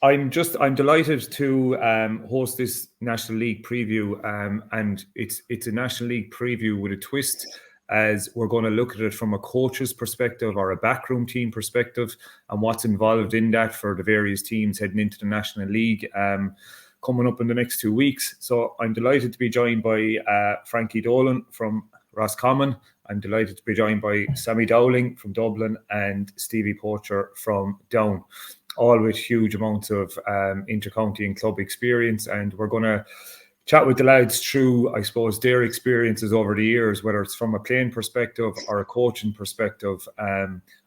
I'm delighted to host this National League preview, and it's a National League preview with a twist, as we're going to look at it from a coach's perspective or a backroom team perspective, and what's involved in that for the various teams heading into the National League coming up in the next 2 weeks. So I'm delighted to be joined by Frankie Dolan from Roscommon. I'm delighted to be joined by Sami Dowling from Dublin and Stevie Poacher from Down, all with huge amounts of intercounty and club experience. And we're going to chat with the lads through, I suppose, their experiences over the years, whether it's from a playing perspective or a coaching perspective,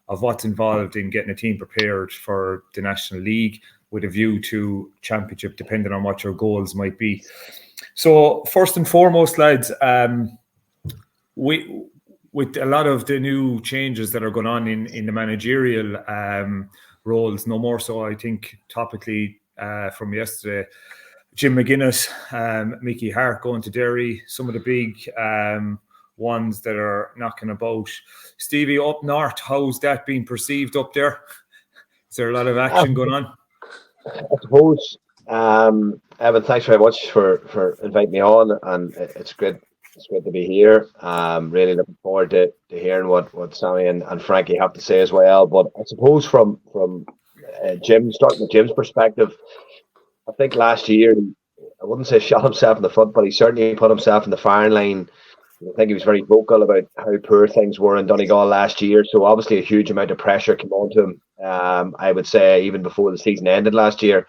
of what's involved in getting a team prepared for the National League with a view to championship, depending on what your goals might be. So first and foremost, lads, with a lot of the new changes that are going on in the managerial roles, no more so, I think, topically from yesterday, Jim McGuinness, Mickey Hart going to Derry, some of the big ones that are knocking about. Stevie, up north, how's that being perceived up there? Is there a lot of action going on? I suppose, Evan, thanks very much for inviting me on, and it's great to be here. Really looking forward to hearing what Sami and Frankie have to say as well. But I suppose from Jim, starting with Jim's perspective, I think last year, I wouldn't say shot himself in the foot, but he certainly put himself in the firing line. I think he was very vocal about how poor things were in Donegal last year. So obviously a huge amount of pressure came on to him. I would say even before the season ended last year.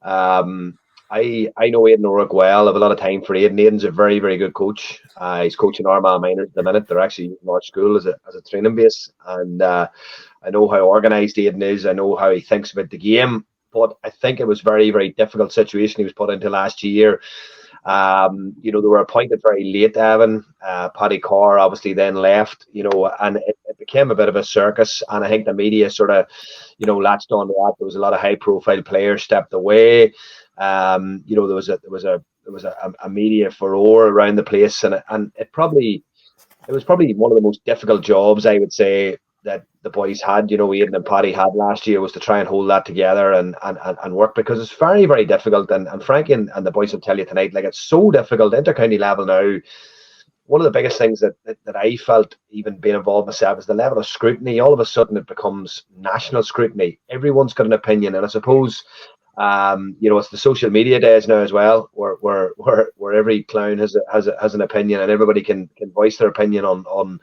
I know Aidan O'Rourke well. I have a lot of time for Aidan. Aidan's a very, very good coach. He's coaching Armagh Minors at the minute. They're actually using our school as a training base. And I know how organised Aidan is. I know how he thinks about the game. But I think it was very, very difficult situation he was put into last year. They were appointed very late, Evan. Paddy Carr obviously then left, and it became a bit of a circus. And I think the media sort of, latched on to that. There was a lot of high-profile players stepped away. There was a media furore around the place, and it was probably one of the most difficult jobs, I would say, that the boys had, Aidan and Paddy had last year, was to try and hold that together and work, because it's very, very difficult. And Frankie and the boys will tell you tonight, like, it's so difficult, intercounty level now. One of the biggest things that I felt, even being involved myself, is the level of scrutiny. All of a sudden it becomes national scrutiny. Everyone's got an opinion, and I suppose it's the social media days now as well, where every clown has an opinion, and everybody can voice their opinion on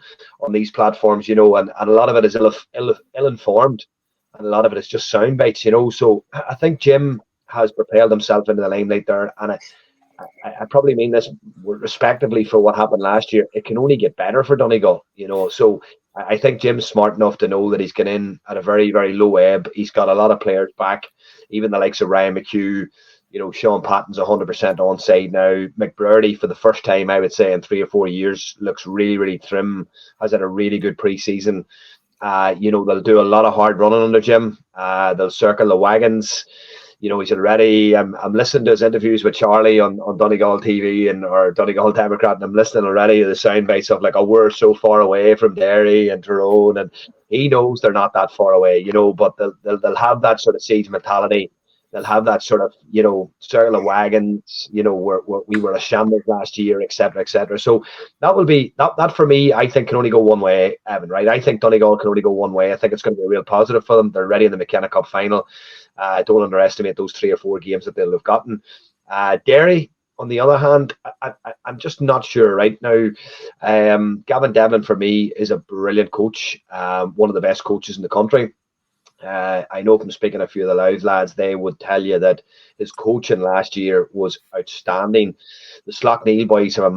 these platforms, and a lot of it is ill-informed, and a lot of it is just sound bites, So I think Jim has propelled himself into the limelight there, and I probably mean this respectively for what happened last year. It can only get better for Donegal, So I think Jim's smart enough to know that he's getting in at a very, very low ebb. He's got a lot of players back, even the likes of Ryan McHugh. Sean Patton's 100% on side now. McBurdy, for the first time, I would say, in 3 or 4 years, looks really, really trim. Has had a really good pre-season. They'll do a lot of hard running under Jim. They'll circle the wagons. He's already. I'm listening to his interviews with Charlie on Donegal TV or Donegal Democrat, and I'm listening already to the sound bites of like, "Oh, we're so far away from Derry and Tyrone," and he knows they're not that far away, But they'll have that sort of siege mentality. They'll have that sort of, circle of wagons. We were a shambles last year, etc., etc. So that will be that for me. I think can only go one way, Evan. Right? I think Donegal can only go one way. I think it's going to be a real positive for them. They're ready in the McKenna Cup final. Don't underestimate those 3 or 4 games that they'll have gotten. Derry, on the other hand, I'm just not sure right now. Gavin Devlin, for me, is a brilliant coach, one of the best coaches in the country. I know from speaking to a few of the Louth lads, they would tell you that his coaching last year was outstanding. The Slaughtneil boys have a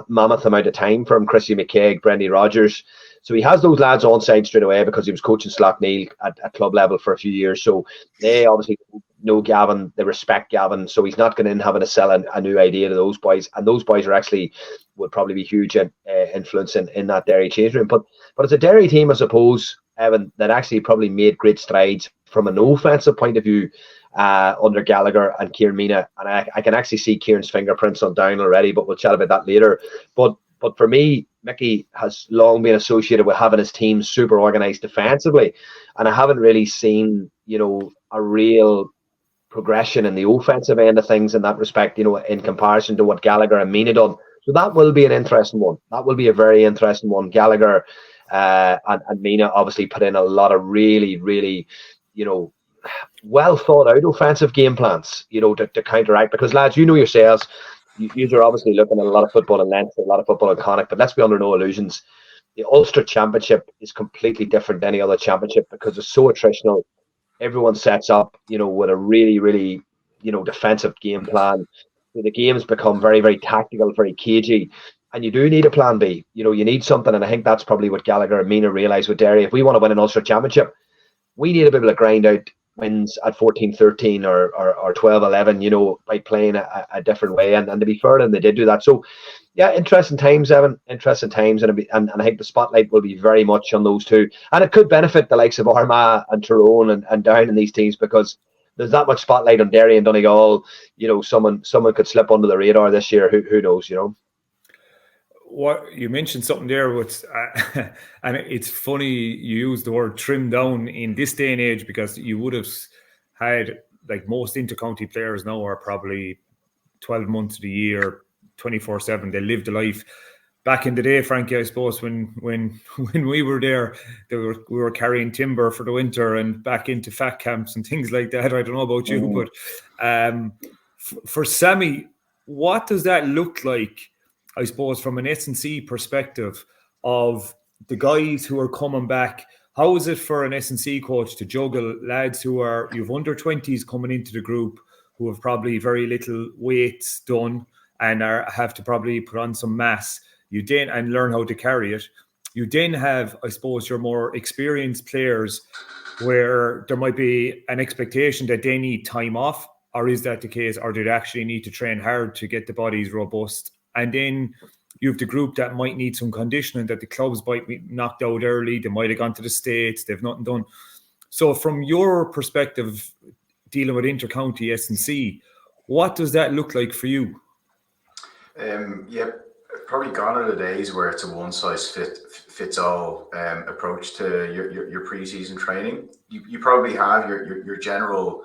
mammoth amount of time for him. Chrissy McKaig, Brendy Rogers. So he has those lads on side straight away because he was coaching Slaughtneil at club level for a few years. So they obviously know Gavin, they respect Gavin. So he's not going in having to sell a new idea to those boys. And those boys would probably be huge influence in that Derry change room. But it's a Derry team, I suppose, Evan, that actually probably made great strides from an offensive point of view under Gallagher and Kieran Mina. And I can actually see Kieran's fingerprints on Down already, but we'll chat about that later. But for me, Mickey has long been associated with having his team super organised defensively. And I haven't really seen, a real progression in the offensive end of things in that respect, in comparison to what Gallagher and Mina done. So that will be an interesting one. That will be a very interesting one. Gallagher and Mina obviously put in a lot of really, really, well thought out offensive game plans, to counteract. Because lads, yourselves, you're obviously looking at a lot of football in Leinster, a lot of football in Connacht, but let's be under no illusions. The Ulster Championship is completely different than any other championship because it's so attritional. Everyone sets up, with a really, really, defensive game plan. The games become very, very tactical, very cagey. And you do need a plan B. You need something. And I think that's probably what Gallagher and Mina realised with Derry. If we want to win an Ulster Championship, we need to be able to grind out wins at 14-13 or 12-11, by playing a different way. And to be fair, and they did do that. So, yeah, interesting times, Evan. Interesting times. And I think the spotlight will be very much on those two. And it could benefit the likes of Armagh and Tyrone and Down in these teams because there's that much spotlight on Derry and Donegal. Someone could slip under the radar this year. Who knows, What you mentioned something there with, and it's funny you use the word trim down in this day and age because you would have had, like most intercounty players now are probably 12 months of the year, 24/7. They live the life. Back in the day, Frankie, I suppose when we were there, we were carrying timber for the winter and back into fat camps and things like that. I don't know about you, but for Sami, what does that look like? I suppose from an S&C perspective of the guys who are coming back, how is it for an S&C coach to juggle lads you've under 20s coming into the group who have probably very little weights done and have to probably put on some mass and learn how to carry it. You then have, I suppose, your more experienced players where there might be an expectation that they need time off, or is that the case, or do they actually need to train hard to get the bodies robust? And then you have the group that might need some conditioning, that the clubs might be knocked out early. They might have gone to the States. They've nothing done. So from your perspective, dealing with intercounty S&C, what does that look like for you? Yeah, probably gone are the days where it's a one-size-fits-all approach to your pre-season training. You probably have your general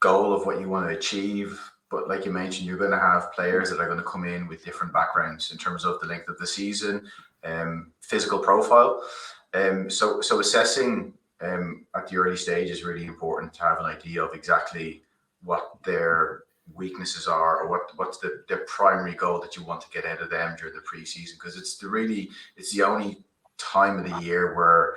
goal of what you want to achieve. But like you mentioned, you're going to have players that are going to come in with different backgrounds in terms of the length of the season, physical profile. So assessing at the early stage is really important to have an idea of exactly what their weaknesses are or what's their primary goal that you want to get out of them during the preseason, because it's the only time of the year where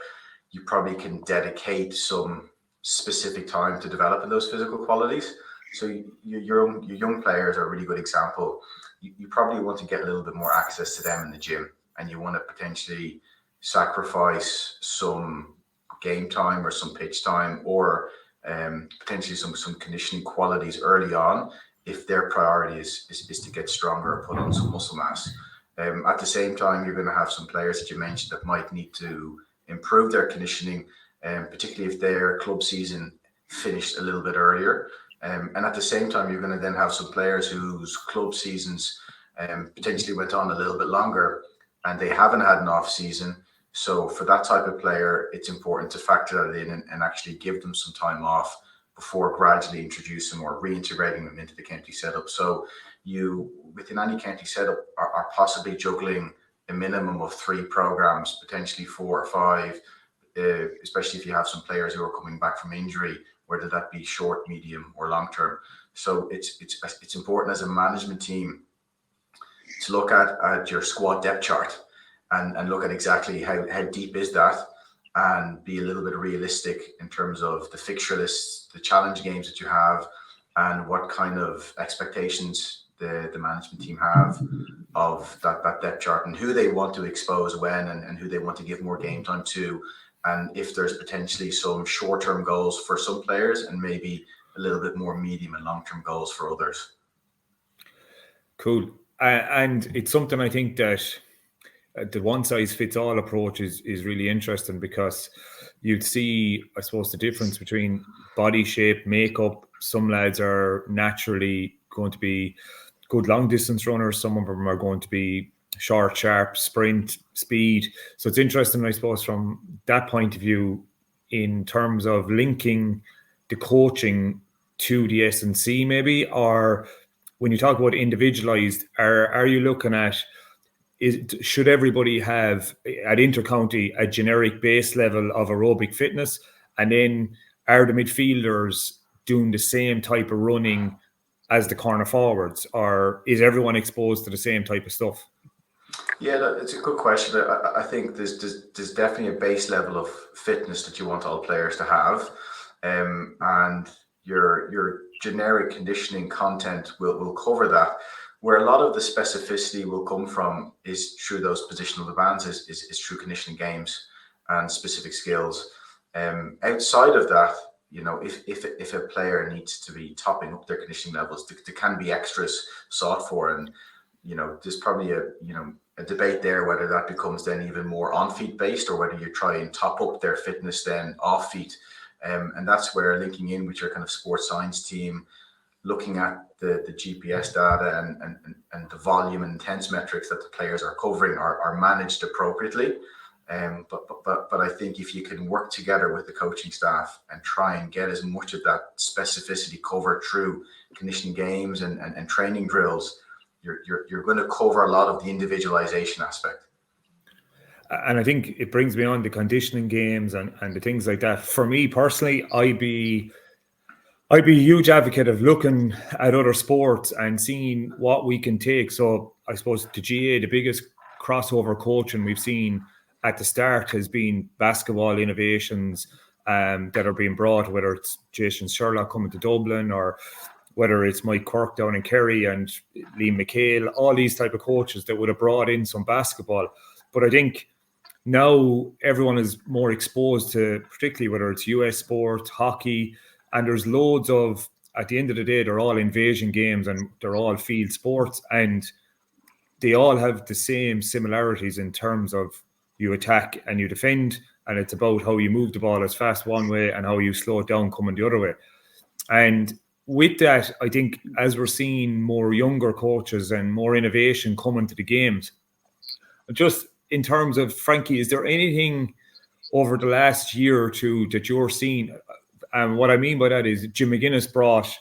you probably can dedicate some specific time to developing those physical qualities. So your young players are a really good example. You probably want to get a little bit more access to them in the gym, and you want to potentially sacrifice some game time or some pitch time or potentially some conditioning qualities early on if their priority is to get stronger or put on some muscle mass. At the same time, you're going to have some players that you mentioned that might need to improve their conditioning, particularly if their club season finished a little bit earlier. And at the same time, you're going to then have some players whose club seasons potentially went on a little bit longer and they haven't had an off season. So for that type of player, it's important to factor that in and actually give them some time off before gradually introducing or reintegrating them into the county setup. So you, within any county setup, are possibly juggling a minimum of 3 programs, potentially 4 or 5, especially if you have some players who are coming back from injury, whether that be short, medium, or long term. So it's important as a management team to look at your squad depth chart and look at exactly how deep is that, and be a little bit realistic in terms of the fixture lists, the challenge games that you have, and what kind of expectations the management team have of that depth chart and who they want to expose when and who they want to give more game time to. And if there's potentially some short-term goals for some players and maybe a little bit more medium and long-term goals for others. Cool. And it's something I think that the one-size-fits-all approach is really interesting, because you'd see, I suppose, the difference between body shape, makeup. Some lads are naturally going to be good long-distance runners. Some of them are going to be short, sharp, sprint, speed. So it's interesting, I suppose, from that point of view, in terms of linking the coaching to the S&C maybe? Or when you talk about individualized, are you looking at, should everybody have at intercounty a generic base level of aerobic fitness, and then are the midfielders doing the same type of running as the corner forwards, or is everyone exposed to the same type of stuff? Yeah, it's a good question. I think there's definitely a base level of fitness that you want all players to have, and your generic conditioning content will cover that. Where a lot of the specificity will come from is through those positional advances, is through conditioning games and specific skills. Outside of that, if a player needs to be topping up their conditioning levels, there can be extras sought for, and there's probably a debate there whether that becomes then even more on-feet based, or whether you try and top up their fitness then off-feet. And that's where linking in with your kind of sports science team, looking at the GPS data and the volume and intense metrics that the players are covering are managed appropriately. But I think if you can work together with the coaching staff and try and get as much of that specificity covered through conditioning games and training drills, you're going to cover a lot of the individualization aspect. And I think it brings me on the conditioning games and the things like that. For me personally, I'd be a huge advocate of looking at other sports and seeing what we can take. So I suppose the GAA, the biggest crossover coaching we've seen at the start has been basketball innovations that are being brought, whether it's Jason Sherlock coming to Dublin, or whether it's Mike Kirk down in Kerry and Liam McHale, all these type of coaches that would have brought in some basketball. But I think now everyone is more exposed to, particularly whether it's US sports, hockey, and there's loads of, at the end of the day, they're all invasion games and they're all field sports, and they all have the same similarities in terms of you attack and you defend, and it's about how you move the ball as fast one way and how you slow it down coming the other way. And with that, I think as we're seeing more younger coaches and more innovation coming to the games, just in terms of, Frankie, is there anything over the last year or two that you're seeing? And what I mean by that is Jim McGuinness brought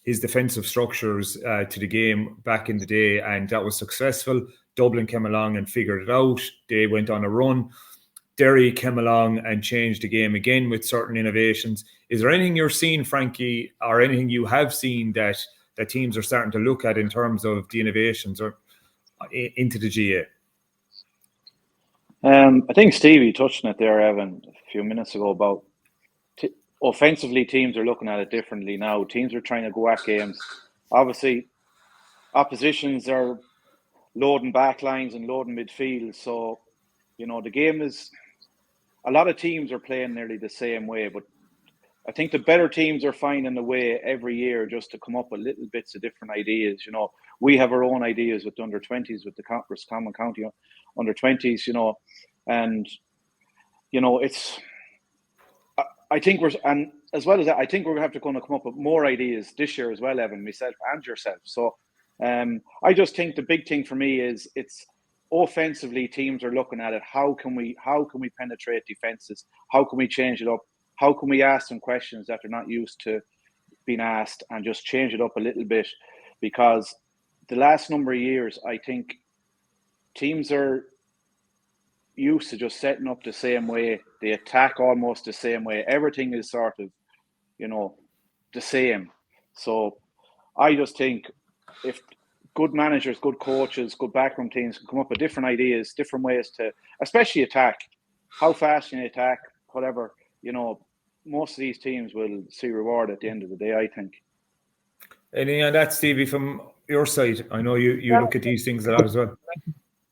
his defensive structures to the game back in the day, and that was successful. Dublin came along and figured it out. They went on a run. Derry came along and changed the game again with certain innovations. Is there anything you're seeing, Frankie, or anything you have seen that teams are starting to look at in terms of the innovations or into the GAA? I think Stevie touched on it there, Evan, a few minutes ago about offensively, teams are looking at it differently now. Teams are trying to go at games. Obviously, oppositions are loading back lines and loading midfield. So, the game is, a lot of teams are playing nearly the same way, but I think the better teams are finding a way every year just to come up with little bits of different ideas. We have our own ideas with the under-20s, with the Common County under-20s, and, it's, I think and as well as that, I think we're going to come up with more ideas this year as well, Evan, myself and yourself. So I just think the big thing for me is it's offensively, teams are looking at it. How can we penetrate defenses? How can we change it up? How can we ask them questions that they're not used to being asked and just change it up a little bit? Because the last number of years, I think teams are used to just setting up the same way. They attack almost the same way. Everything is sort of, the same. So I just think if good managers, good coaches, good backroom teams can come up with different ideas, different ways to, especially attack, how fast can you attack, whatever, most of these teams will see reward at the end of the day, I think. Anything on that, Stevie, from your side? I know you look at these things a lot as well.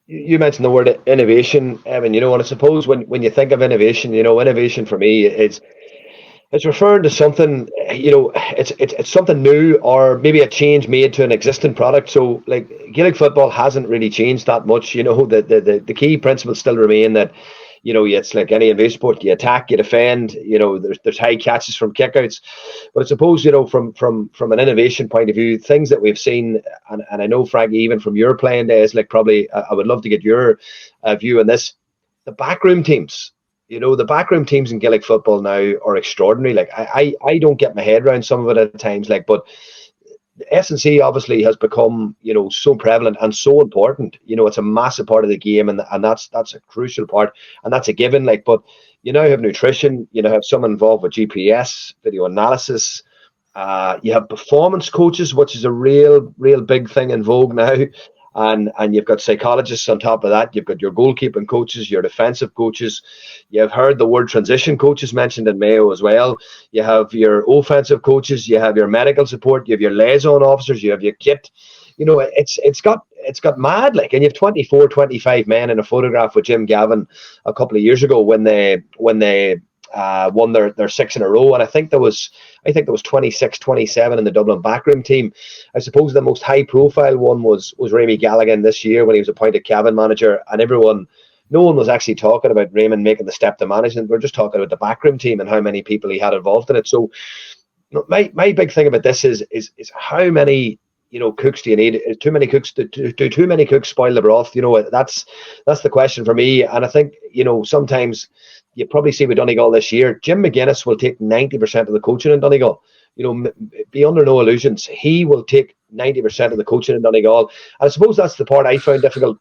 You mentioned the word innovation, Evan, and I suppose when you think of innovation, innovation for me is it's referring to something, it's something new, or maybe a change made to an existing product. So like Gaelic football hasn't really changed that much. The key principles still remain that, it's like any invasion sport, you attack, you defend, there's high catches from kickouts. But I suppose, from an innovation point of view, things that we've seen, and I know, Frankie, even from your playing days, like probably I would love to get your view on this. The backroom teams, You know, the backroom teams in Gaelic football now are extraordinary. Like I don't get my head around some of it at times. Like, but S&C obviously has become, you know, so prevalent and so important. You know, it's a massive part of the game, and that's a crucial part, and that's a given. Like, but you now have nutrition, you now have someone involved with GPS, video analysis. You have performance coaches, which is a real big thing in vogue now. And you've got psychologists on top of that. You've got your goalkeeping coaches, your defensive coaches. You've heard the word transition coaches mentioned in Mayo as well. You have your offensive coaches. You have your medical support. You have your liaison officers. You have your kit. You know, it's got mad, like, and you have 24, 25 men in a photograph with Jim Gavin a couple of years ago when they won their 6 in a row, and I think there was 26, 27 in the Dublin backroom team. I suppose the most high profile one was Rémy Galligan this year when he was appointed Cavan manager, and no one was actually talking about Raymond making the step to management. We're just talking about the backroom team and how many people he had involved in it. So my big thing about this is how many, you know, cooks do you need? Too many cooks? Do too many cooks spoil the broth? You know, that's the question for me. And I think, you know, sometimes you probably see with Donegal this year, Jim McGuinness will take 90% of the coaching in Donegal. You know, be under no illusions. He will take 90% of the coaching in Donegal. And I suppose that's the part I found difficult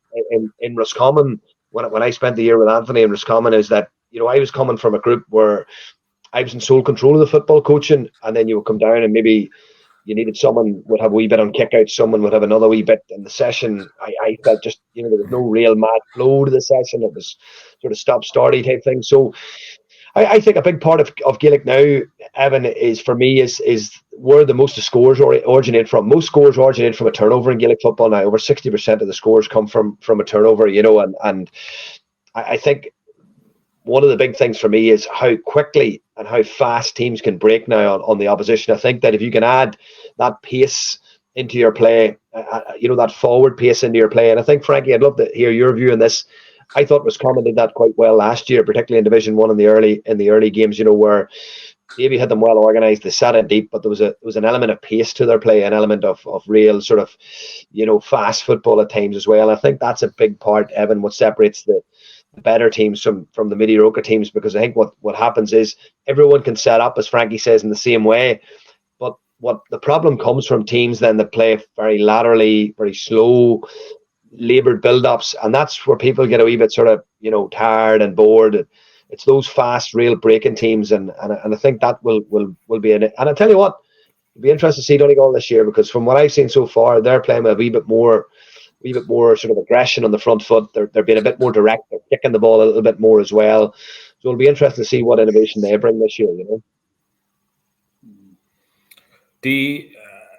in Roscommon when I spent the year with Anthony in Roscommon, is that, you know, I was coming from a group where I was in sole control of the football coaching, and then you would come down and maybe you needed someone would have a wee bit on kick out, someone would have another wee bit in the session. I felt just, you know, there was no real mad flow to the session. It was sort of stop-starty type thing. So I think a big part of Gaelic now, Evan, is for me is where the most of scores originate from. Most scores originate from a turnover in Gaelic football now. Over 60% of the scores come from a turnover, you know, and I think one of the big things for me is how quickly and how fast teams can break now on the opposition. I think that if you can add that pace into your play, you know, that forward pace into your play, and I think, Frankie, I'd love to hear your view on this. I thought Roscommon did that quite well last year, particularly in Division 1 in the early games, you know, where Davy had them well organised, they sat in deep, but there was an element of pace to their play, an element of real sort of, you know, fast football at times as well. I think that's a big part, Evan, what separates the better teams from the mediocre teams, because I think what happens is everyone can set up, as Frankie says, in the same way, but what the problem comes from teams then that play very laterally, very slow, laboured build-ups, and that's where people get a wee bit sort of, you know, tired and bored. It's those fast, real breaking teams, and I think that will be in it. And I tell you what, it'll be interesting to see Donegal this year, because from what I've seen so far, they're playing with a wee bit more sort of aggression on the front foot. They're being a bit more direct. They're kicking the ball a little bit more as well. So it'll be interesting to see what innovation they bring this year, you know.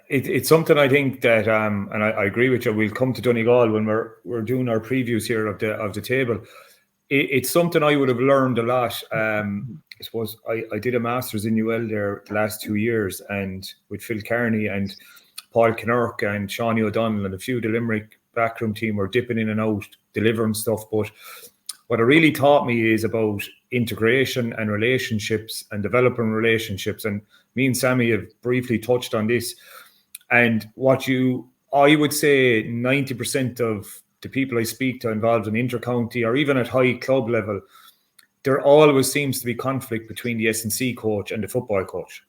It's something I think that and I agree with you. We'll come to Donegal when we're doing our previews here of the table. It's something I would have learned a lot. I suppose I did a master's in UL there the last 2 years, and with Phil Kearney and Paul Kinnerk and Seanie O'Donnell and a few of the Limerick backroom team were dipping in and out, delivering stuff. But what it really taught me is about integration and relationships and developing relationships. And me and Sami have briefly touched on this. And I would say 90% of the people I speak to involved in intercounty or even at high club level, there always seems to be conflict between the S&C coach and the football coach.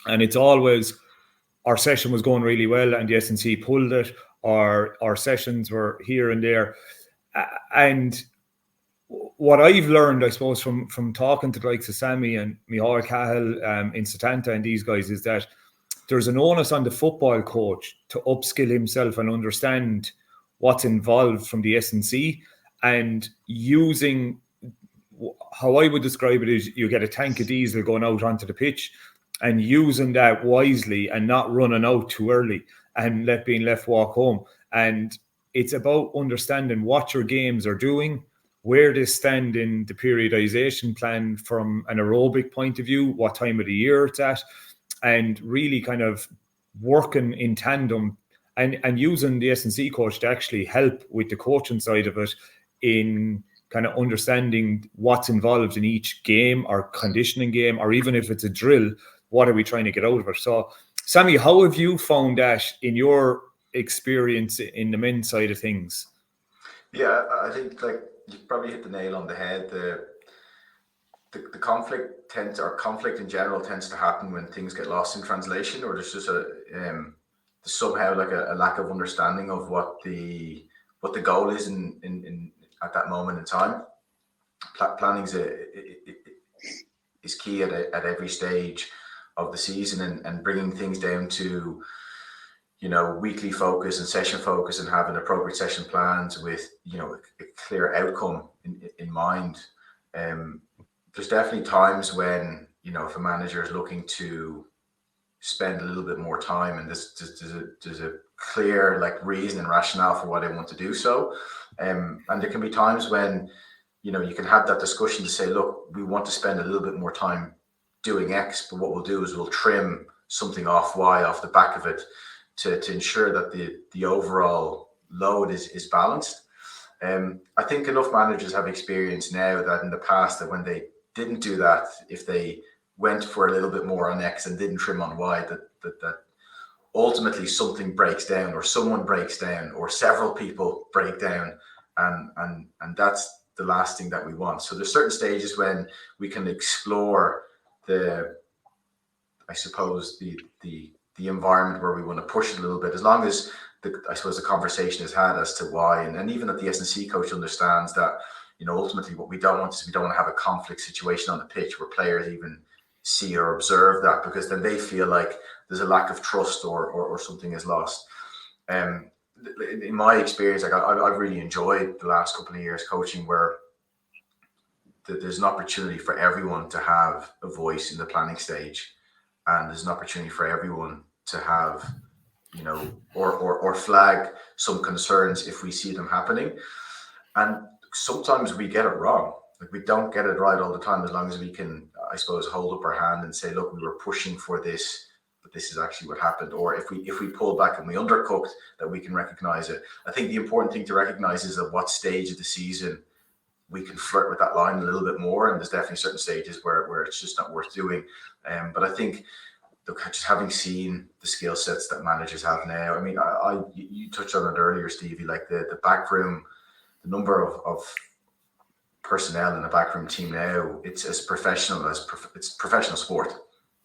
And it's always, our session was going really well and the S&C pulled it, or our sessions were here and there. And what I've learned, I suppose, from talking to the likes of Sami and Micheál Cahill in Satanta and these guys, is that there's an onus on the football coach to upskill himself and understand what's involved from the S&C, and using, how I would describe it is, you get a tank of diesel going out onto the pitch and using that wisely and not running out too early and being left walk home. And it's about understanding what your games are doing, where they stand in the periodization plan from an aerobic point of view, what time of the year it's at, and really kind of working in tandem and using the S&C coach to actually help with the coaching side of it in kind of understanding what's involved in each game or conditioning game, or even if it's a drill, what are we trying to get out of it? So, Sami, how have you found that in your experience in the men's side of things? Yeah, I think like you probably hit the nail on the head. the conflict in general tends to happen when things get lost in translation, or there's just somehow like a lack of understanding of what the goal is in at that moment in time. Planning is key at every stage of the season, and bringing things down to, you know, weekly focus and session focus, and having appropriate session plans with, you know, a clear outcome in mind. There's definitely times when, you know, if a manager is looking to spend a little bit more time, and there's a clear like reason and rationale for why they want to do so. And there can be times when, you know, you can have that discussion to say, look, we want to spend a little bit more time doing X, but what we'll do is we'll trim something off Y off the back of it to ensure that the overall load is balanced. I think enough managers have experience now that in the past, that when they didn't do that, if they went for a little bit more on X and didn't trim on Y, that ultimately something breaks down, or someone breaks down, or several people break down, and that's the last thing that we want. So there's certain stages when we can explore the environment where we want to push it a little bit, as long as the conversation is had as to why, and even that the S&C coach understands that, you know, ultimately what we don't want is, we don't want to have a conflict situation on the pitch where players even see or observe that, because then they feel like there's a lack of trust or something is lost. In my experience, like I've really enjoyed the last couple of years coaching, where there's an opportunity for everyone to have a voice in the planning stage, and there's an opportunity for everyone to have, you know, or flag some concerns if we see them happening. And sometimes we get it wrong. Like, we don't get it right all the time, as long as we can, I suppose, hold up our hand and say, look, we were pushing for this, but this is actually what happened. Or if we pull back and we undercooked, that we can recognize it. I think the important thing to recognize is at what stage of the season we can flirt with that line a little bit more. And there's definitely certain stages where it's just not worth doing. But I think, look, just having seen the skill sets that managers have now, I mean, you touched on it earlier, Stevie, like the backroom, the number of personnel in a backroom team now, it's as professional as it's professional sport.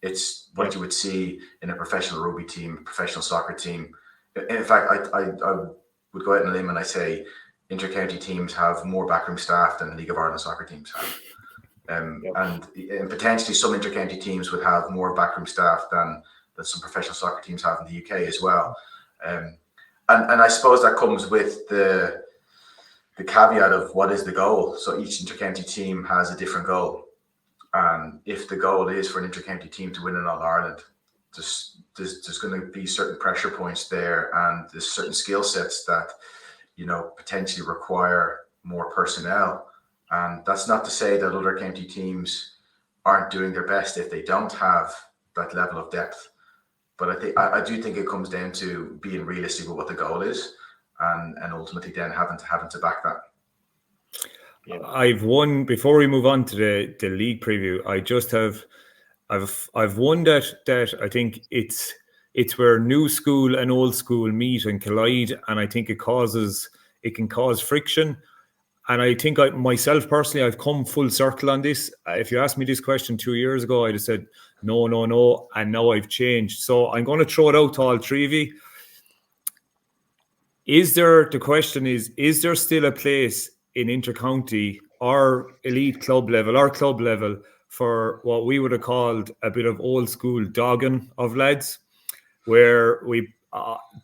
It's what you would see in a professional rugby team, professional soccer team. In fact, I would go out on a limb and I say intercounty teams have more backroom staff than League of Ireland soccer teams have. And potentially some intercounty teams would have more backroom staff than some professional soccer teams have in the UK as well. And I suppose that comes with the caveat of what is the goal. So each intercounty team has a different goal. And if the goal is for an intercounty team to win in All Ireland, there's going to be certain pressure points there, and there's certain skill sets that, you know, potentially require more personnel. And that's not to say that other county teams aren't doing their best if they don't have that level of depth. But I do think it comes down to being realistic with what the goal is, and ultimately then having to back that. Yeah. I've one, before we move on to the league preview, I've one that I think it's where new school and old school meet and collide, and I think it can cause friction. And I think myself personally, I've come full circle on this. If you asked me this question 2 years ago, I'd have said no, and now I've changed. So I'm going to throw it out to all three of you. The question is there still a place in intercounty or elite club level for what we would have called a bit of old school dogging of lads, where we,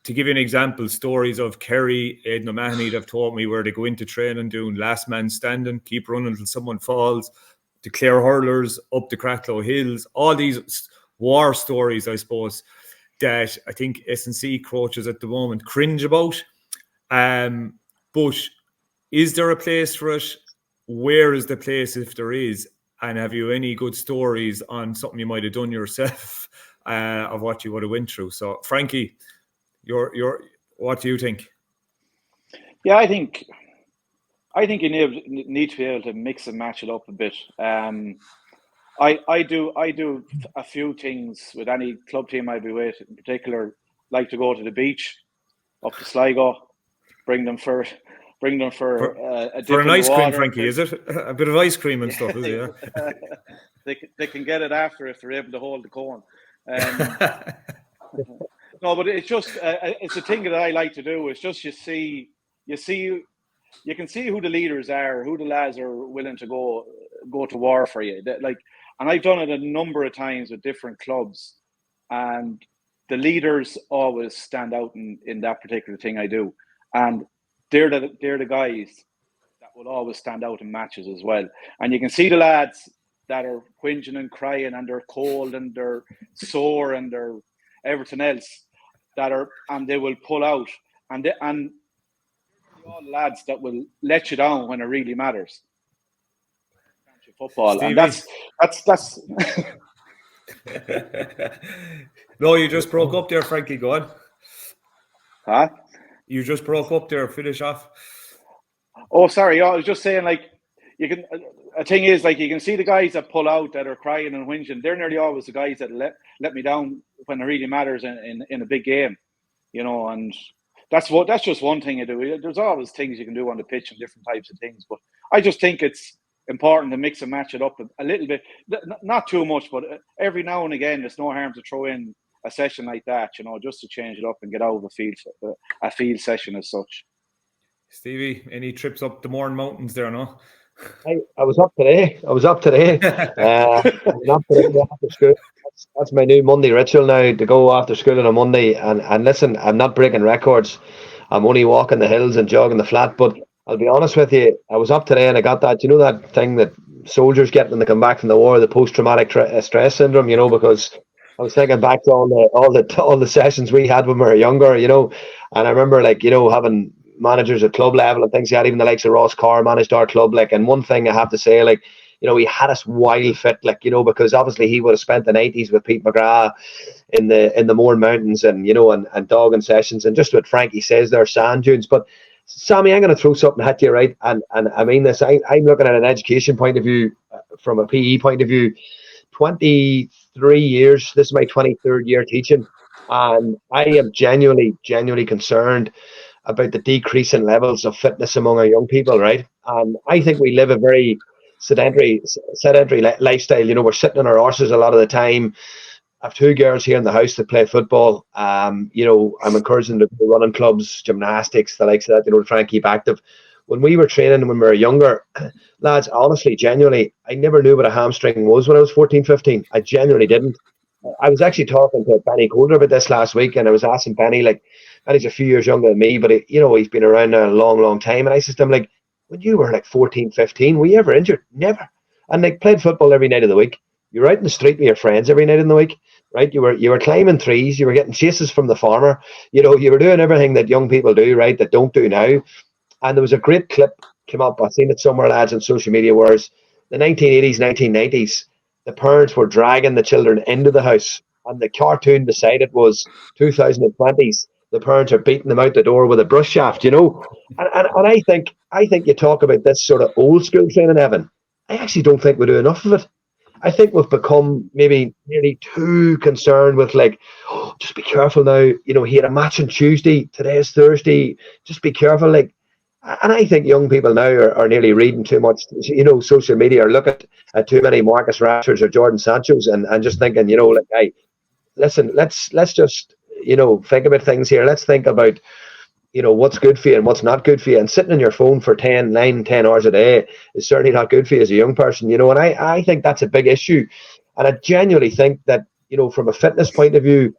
to give you an example, stories of Kerry, Aidan O'Mahony have taught me where they go into training doing last man standing, keep running until someone falls, declare hurlers up the Cracklow Hills, all these war stories, I suppose, that I think S&C coaches at the moment cringe about. But is there a place for it? Where is the place if there is? And have you any good stories on something you might have done yourself of what you would have went through? So, Frankie, what do you think? Yeah, I think you need to be able to mix and match it up a bit. I do a few things with any club team I'd be with. In particular, like to go to the beach, up to Sligo, bring them for bring them for a for an ice cream, water. Frankie, is it? A bit of ice cream and stuff, is it? Yeah. They can get it after if they're able to hold the cone. No, but it's just it's a thing that I like to do. It's just you can see who the leaders are, who the lads are willing to go to war for you. And I've done it a number of times with different clubs, and the leaders always stand out in that particular thing I do, and they're the guys that will always stand out in matches as well. And you can see the lads that are whinging and crying, and they're cold and they're sore and they're everything else and they will pull out, and all lads that will let you down when it really matters. Football, Stevie. And that's. No, you just broke up there, Frankie. Go on. Huh? You just broke up there. Finish off. Oh, sorry. I was just saying, you can. A thing is, you can see the guys that pull out, that are crying and whinging. They're nearly always the guys that let me down when it really matters in a big game, And that's just one thing you do. There's always things you can do on the pitch and different types of things, but I just think it's important to mix and match it up a little bit, not too much, but every now and again, there's no harm to throw in a session like that, just to change it up and get out of a field session as such. Stevie, any trips up the Mourne Mountains there, no? I was up today. I'm up today after school. That's my new Monday ritual now, to go after school on a Monday. And listen, I'm not breaking records. I'm only walking the hills and jogging the flat. But I'll be honest with you, I was up today and I got that, that thing that soldiers get when they come back from the war, the post-traumatic stress syndrome, because I was thinking back to all the sessions we had when we were younger, and I remember having managers at club level and things. You had even the likes of Ross Carr managed our club, and one thing I have to say, he had us wild fit, because obviously he would have spent the 90s with Pete McGrath in the Mourne Mountains and and dogging sessions, and just what Frankie says there, sand dunes. But Sammy, I'm going to throw something at you, right? And I mean this, I'm looking at an education point of view, from a PE point of view. 23 years, this is my 23rd year teaching, and I am genuinely concerned about the decreasing levels of fitness among our young people, right? And I think we live a very sedentary lifestyle. We're sitting on our arses a lot of the time. I have two girls here in the house that play football. I'm encouraging them to go running clubs, gymnastics, the likes of that, to try and keep active. When we were training, when we were younger, lads, honestly, genuinely, I never knew what a hamstring was when I was 14, 15. I genuinely didn't. I was actually talking to Benny Coulter about this last week, and I was asking Benny, Benny's a few years younger than me, but he's been around now a long time. And I said to him, when you were 14, 15, were you ever injured? Never. And played football every night of the week. You were out in the street with your friends every night in the week, right? You were climbing trees. You were getting chases from the farmer. You were doing everything that young people do, right, that don't do now. And there was a great clip came up. I've seen it somewhere, lads, on social media, whereas the 1980s, 1990s, the parents were dragging the children into the house, and the cartoon beside it was 2020s. The parents are beating them out the door with a brush shaft, And I think you talk about this sort of old school training, Evan. I actually don't think we do enough of it. I think we've become maybe nearly too concerned with just be careful now. He had a match on Tuesday. Today is Thursday. Just be careful. And I think young people now are nearly reading too much, social media, or look at too many Marcus Rashards or Jordan Sanchos and just thinking, hey, listen, let's just, think about things here. Let's think about, what's good for you and what's not good for you. And sitting on your phone for 10 hours a day is certainly not good for you as a young person, and I think that's a big issue. And I genuinely think that, from a fitness point of view,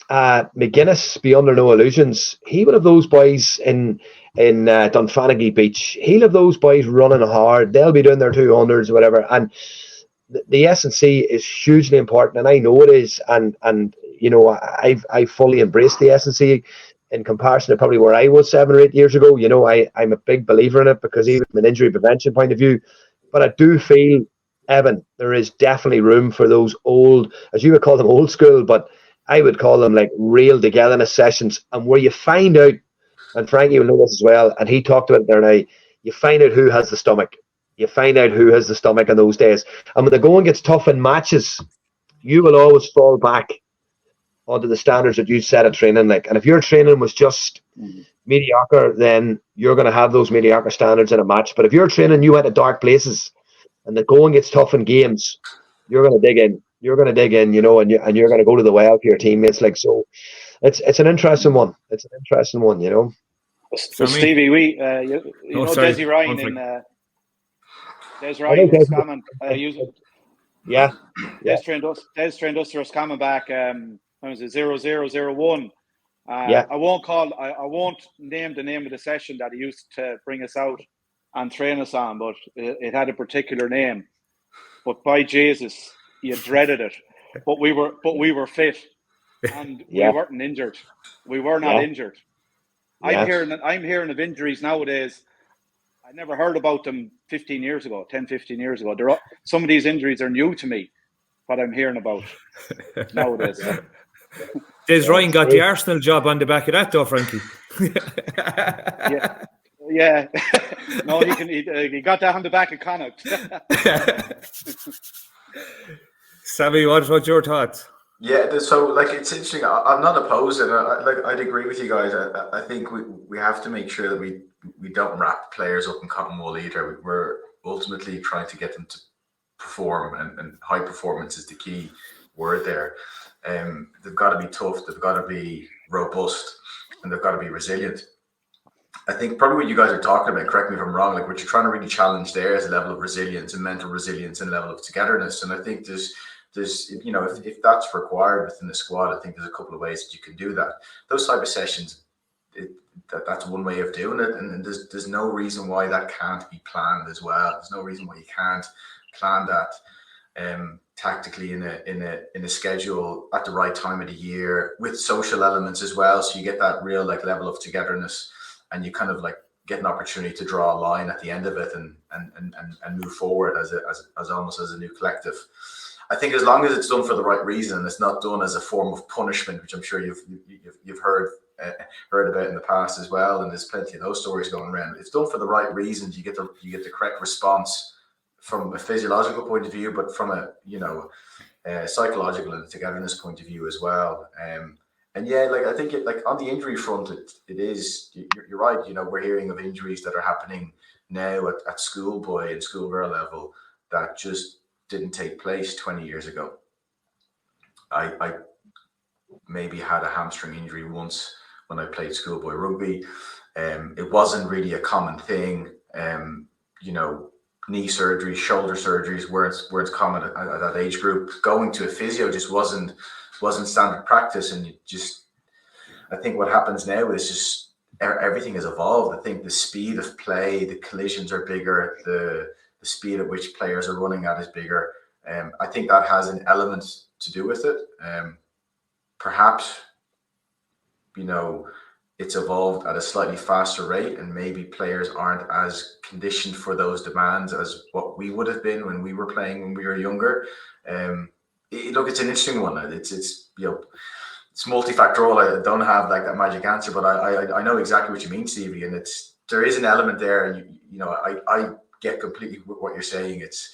McGuinness, be under no illusions, he would have those boys in Dunfanaghy Beach. He'll have those boys running hard. They'll be doing their 200s or whatever. And the S&C is hugely important, and I know it is. And I fully embraced the S&C in comparison to probably where I was 7 or 8 years ago. I'm a big believer in it, because even from an injury prevention point of view. But I do feel, Evan, there is definitely room for those old, as you would call them, old school, but I would call them real togetherness sessions, and where you find out, and Frankie will know this as well, and he talked about it there now, you find out who has the stomach. You find out who has the stomach in those days. And when the going gets tough in matches, you will always fall back onto the standards that you set at training. And if your training was just mediocre, then you're going to have those mediocre standards in a match. But if you're training, you went to dark places, and the going gets tough in games, you're going to dig in. You're going to dig in, you know, and you're going to go to the well for your teammates. Like, so, it's an interesting one. It's an interesting one, you know. So Stevie, we you know Desi Ryan in Des Ryan in Scammon. Yeah. Des trained us to Scammon back. When was it 0001? I won't name the name of the session that he used to bring us out and train us on, but it had a particular name. But by Jesus, you dreaded it. But we were fit, and we weren't injured. We were not injured. I'm hearing of injuries nowadays. I never heard about them 15 years ago. Some of these injuries are new to me, what I'm hearing about nowadays. Des Ryan got the Arsenal job on the back of that, though, Frankie. Yeah. No, he got that on the back of Connacht. Sami, what's your thoughts? Yeah, so like it's interesting. I'm not opposed, and I'd agree with you guys. I think we have to make sure that we don't wrap players up in cotton wool either. We're ultimately trying to get them to perform, and high performance is the key word there. They've got to be tough, they've got to be robust, and they've got to be resilient. I think probably what you guys are talking about, correct me if I'm wrong, like what you're trying to really challenge there is a level of resilience and mental resilience and level of togetherness. And I think there's you know, if that's required within the squad, I think there's a couple of ways that you can do that. Those type of sessions, that's one way of doing it, and there's no reason why that can't be planned as well. There's no reason why you can't plan that tactically in a schedule at the right time of the year with social elements as well, so you get that real like level of togetherness, and you kind of like get an opportunity to draw a line at the end of it and move forward as almost as a new collective. I think as long as it's done for the right reason and it's not done as a form of punishment, which I'm sure you've heard about in the past as well, and there's plenty of those stories going around. It's done for the right reasons. You get the correct response from a physiological point of view, but from a psychological and togetherness point of view as well. And yeah, like I think like on the injury front, it is. You're right. You know, we're hearing of injuries that are happening now at schoolboy and schoolgirl level that just didn't take place 20 years ago. I maybe had a hamstring injury once when I played schoolboy rugby. It wasn't really a common thing. You know, knee surgeries, shoulder surgeries weren't common at that age group. Going to a physio just wasn't standard practice, and I think what happens now is just everything has evolved. I think the speed of play, the collisions are bigger, the speed at which players are running at is bigger. I think that has an element to do with it. Perhaps, you know, it's evolved at a slightly faster rate, and maybe players aren't as conditioned for those demands as what we would have been when we were playing when we were younger. Look, it's an interesting one. It's you know, it's multifactorial. I don't have like that magic answer, but I know exactly what you mean, Stevie. And there is an element there. You know, I get completely what you're saying. It's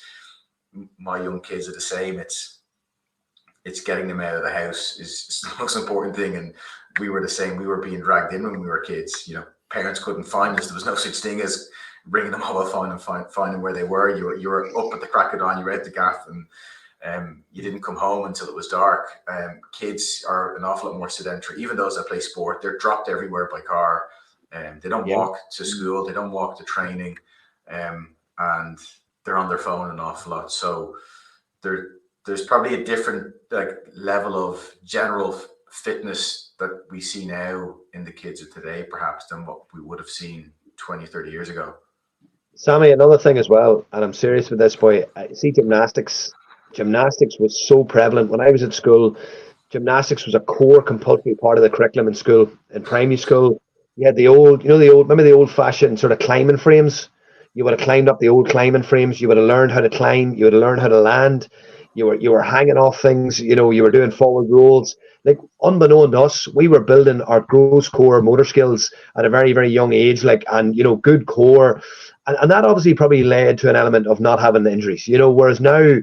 my young kids are the same. It's getting them out of the house is the most important thing. And we were the same. We were being dragged in when we were kids. You know, parents couldn't find us. There was no such thing as bringing them mobile phone and finding where they were. You were up at the crack of dawn. You were at the gaff, and you didn't come home until it was dark. Kids are an awful lot more sedentary. Even those that play sport, they're dropped everywhere by car. They don't walk to school. They don't walk to training, and they're on their phone an awful lot. So there's probably a different like level of general fitness that we see now in the kids of today, perhaps, than what we would have seen 20, 30 years ago. Sammy, another thing as well, and I'm serious with this, boy. I see gymnastics. Gymnastics was so prevalent when I was at school. Gymnastics was a core compulsory part of the curriculum in school. In primary school, you had remember the old-fashioned sort of climbing frames? You would have climbed up the old climbing frames. You would have learned how to climb. You would have learned how to land. You were hanging off things. You know, you were doing forward rolls. Like, unbeknown to us, we were building our gross core motor skills at a very, very young age. Like, and you know, good core, and that obviously probably led to an element of not having the injuries. You know, whereas now,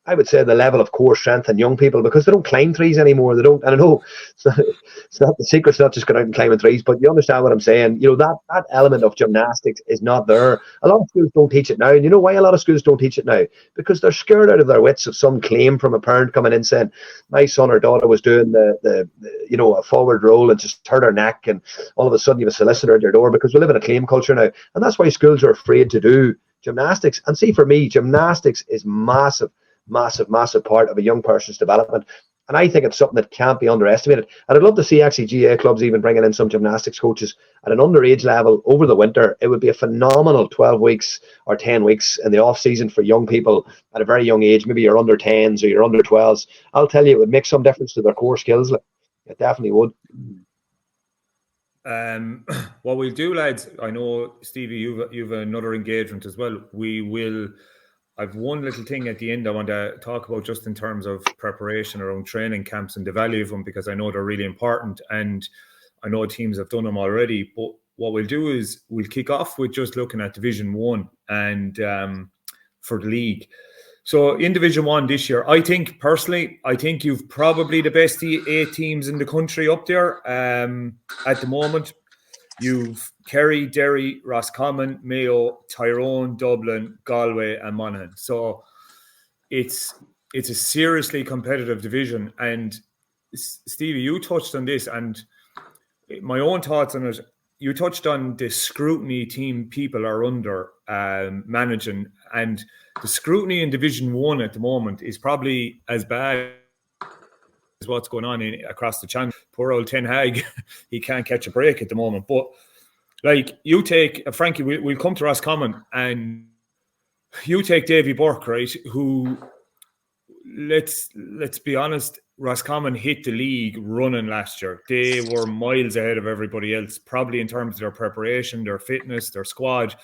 I would say, the level of core strength in young people, because they don't climb trees anymore. They don't, and I know it's not the secret's not just going out and climbing trees, but you understand what I'm saying. You know, that element of gymnastics is not there. A lot of schools don't teach it now, and you know why a lot of schools don't teach it now? Because they're scared out of their wits of some claim from a parent coming in saying, my son or daughter was doing the a forward roll and just hurt her neck, and all of a sudden you have a solicitor at your door, because we live in a claim culture now, and that's why schools are afraid to do gymnastics. And see, for me, gymnastics is massive part of a young person's development, and I think it's something that can't be underestimated. And I'd love to see actually GAA clubs even bringing in some gymnastics coaches at an underage level over the winter. It would be a phenomenal 12 weeks or 10 weeks in the off season for young people at a very young age. Maybe you're under 10s or you're under 12s. I'll tell you, it would make some difference to their core skills. It definitely would. What we'll do, lads, I know, Stevie, you've another engagement as well. I've one little thing at the end I want to talk about, just in terms of preparation around training camps and the value of them, because I know they're really important, and I know teams have done them already. But what we'll do is we'll kick off with just looking at Division 1 and for the league. So in Division 1 this year, I think you've probably the best 8 teams in the country up there at the moment. You've Kerry, Derry, Roscommon, Mayo, Tyrone, Dublin, Galway and Monaghan. So it's a seriously competitive division. And Stevie, you touched on this, and my own thoughts on it. You touched on the scrutiny people are under managing, and the scrutiny in Division 1 at the moment is probably as bad as what's going on across the channel. Poor old Ten Hag, he can't catch a break at the moment. But like, you take Frankie, we'll come to Roscommon, and you take Davy Burke, right? Who, let's be honest, Roscommon hit the league running last year. They were miles ahead of everybody else, probably in terms of their preparation, their fitness, their squad,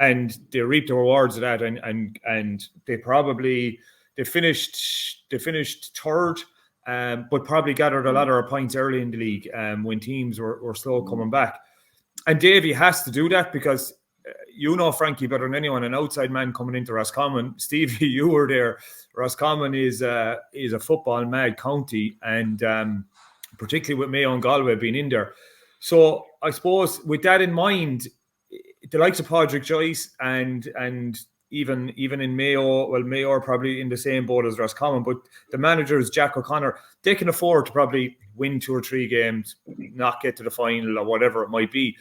and they reaped the rewards of that. And they finished third, but probably gathered a lot of points early in the league when teams were slow coming back. And Davy has to do that because you know Frankie better than anyone, an outside man coming into Roscommon. Stevie, you were there. Roscommon is a football mad county, and particularly with Mayo and Galway being in there. So I suppose with that in mind, the likes of Padraig Joyce and even in Mayo, well, Mayo are probably in the same boat as Roscommon, but the manager is Jack O'Connor. They can afford to probably win 2 or 3 games, not get to the final or whatever it might be.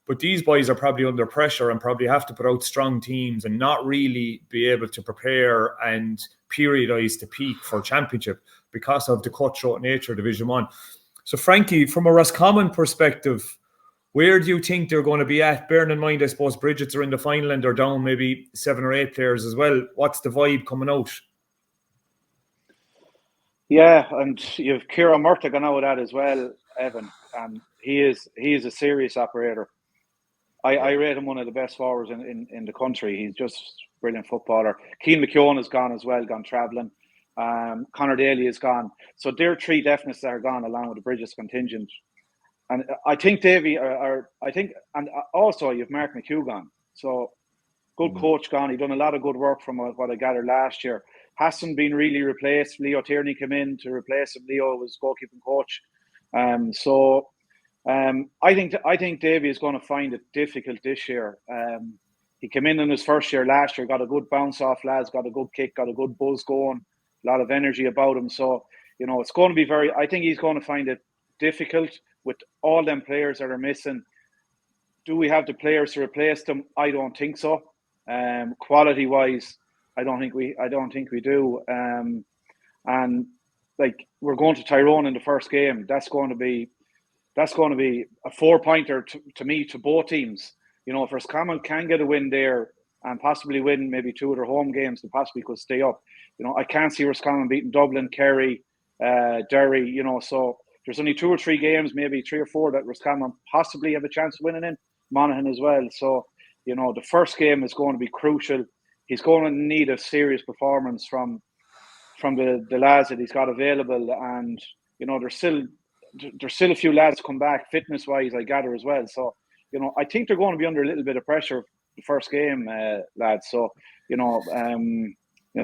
But these boys are probably under pressure and probably have to put out strong teams and not really be able to prepare and periodise to peak for championship because of the cutthroat nature of Division 1. So Frankie, from a Roscommon perspective, where do you think they're going to be at? Bearing in mind, I suppose Bridget's are in the final and they're down maybe 7 or 8 players as well. What's the vibe coming out? Yeah, and you've Kieran Murtagh gone out with that as well, Evan. And he is a serious operator. I rate him one of the best forwards in the country. He's just a brilliant footballer. Cian McKeown has gone as well, gone travelling. Conor Daly is gone. So there are 3 definites that are gone along with the Bridges contingent. And I think Davy and also you've Mark McHugh gone. So good coach gone. He done a lot of good work from what I gathered last year. Hasn't been really replaced. Leo Tierney came in to replace him. Leo was goalkeeping coach. I think Davy is going to find it difficult this year. He came in his first year last year, got a good bounce off lads, got a good kick, got a good buzz going, a lot of energy about him. So, it's going to be I think he's going to find it difficult with all them players that are missing. Do we have the players to replace them? I don't think so. Quality wise, I don't think we do. And like, we're going to Tyrone in the first game. That's going to be a 4-pointer to me, to both teams. If Roscommon can get a win there and possibly win maybe 2 of their home games, they possibly could stay up. I can't see Roscommon beating Dublin, Kerry, Derry. So there's only 2 or 3 games, maybe 3 or 4 that Roscommon possibly have a chance of winning in. Monaghan as well. So the first game is going to be crucial. He's going to need a serious performance from the lads that he's got available, and there's still a few lads come back fitness wise, I gather as well. So I think they're going to be under a little bit of pressure the first game, lads. So it's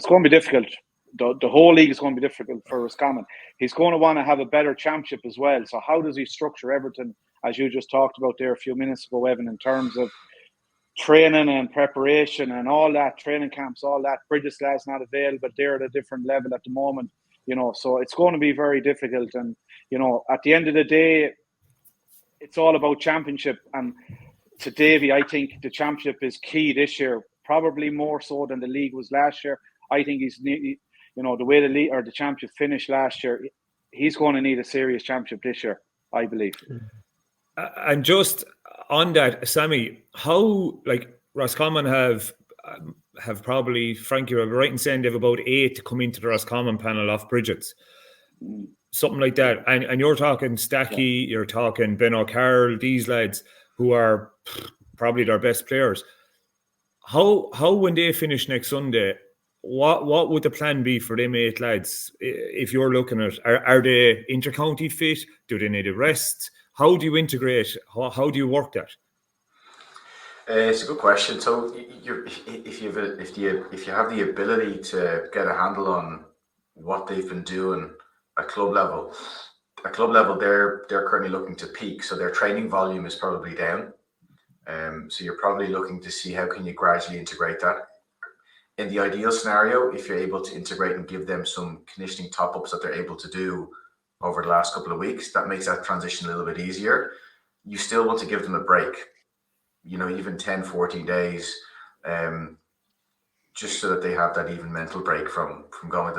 going to be difficult. the whole league is going to be difficult for Roscommon. He's going to want to have a better championship as well. So how does he structure everything, as you just talked about there a few minutes ago, Evan, in terms of training and preparation and all that, training camps, all that. Bridges lads not available, they're at a different level at the moment, so it's going to be very difficult. And at the end of the day, it's all about championship. And to Davy, I think the championship is key this year, probably more so than the league was last year. I think the way the league or the championship finished last year, he's going to need a serious championship this year, I believe. And just on that, Sammy, how Roscommon have probably, Frankie, you're right in saying they have about 8 to come into the Roscommon panel off Bridget's, something like that. And you're talking Stacky, you're talking Ben O'Carroll, these lads who are probably their best players. How when they finish next Sunday, what would the plan be for them 8 lads? If you're looking at, are they intercounty fit? Do they need a rest? How do you integrate? How do you work that? It's a good question. So, if you have the ability to get a handle on what they've been doing at club level, they're currently looking to peak. So their training volume is probably down. So you're probably looking to see how can you gradually integrate that. In the ideal scenario, if you're able to integrate and give them some conditioning top-ups that they're able to do over the last couple of weeks, that makes that transition a little bit easier. You still want to give them a break, even 10, 14 days, just so that they have that even mental break from going.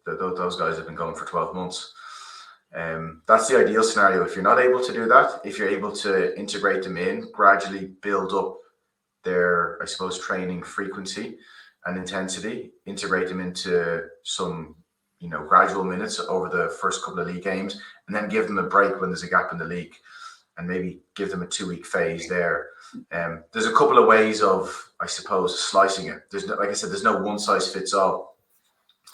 Those guys have been going for 12 months. That's the ideal scenario. If you're not able to do that, if you're able to integrate them in, gradually build up their, I suppose, training frequency and intensity, integrate them into some gradual minutes over the first couple of league games, and then give them a break when there's a gap in the league, and maybe give them a 2-week phase there. There's a couple of ways of, I suppose, slicing it. There's no, like I said, there's no one size fits all.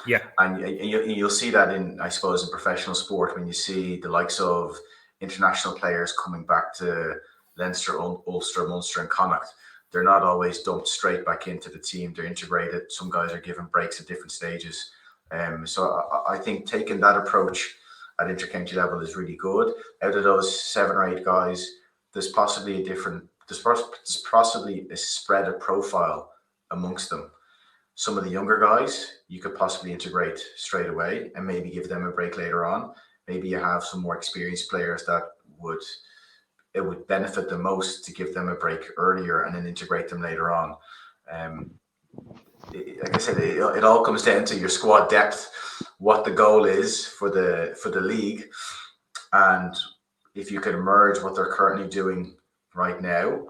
Yeah, and you'll see that in, I suppose, in professional sport when you see the likes of international players coming back to Leinster, Ulster, Munster, and Connacht. They're not always dumped straight back into the team. They're integrated. Some guys are given breaks at different stages. So I think taking that approach at intercounty level is really good. Out of those 7 or 8 guys, there's possibly a spread of profile amongst them. Some of the younger guys you could possibly integrate straight away and maybe give them a break later on. Maybe you have some more experienced players that it would benefit the most to give them a break earlier and then integrate them later on. Like I said, it all comes down to your squad depth, what the goal is for the league, and if you can merge what they're currently doing right now,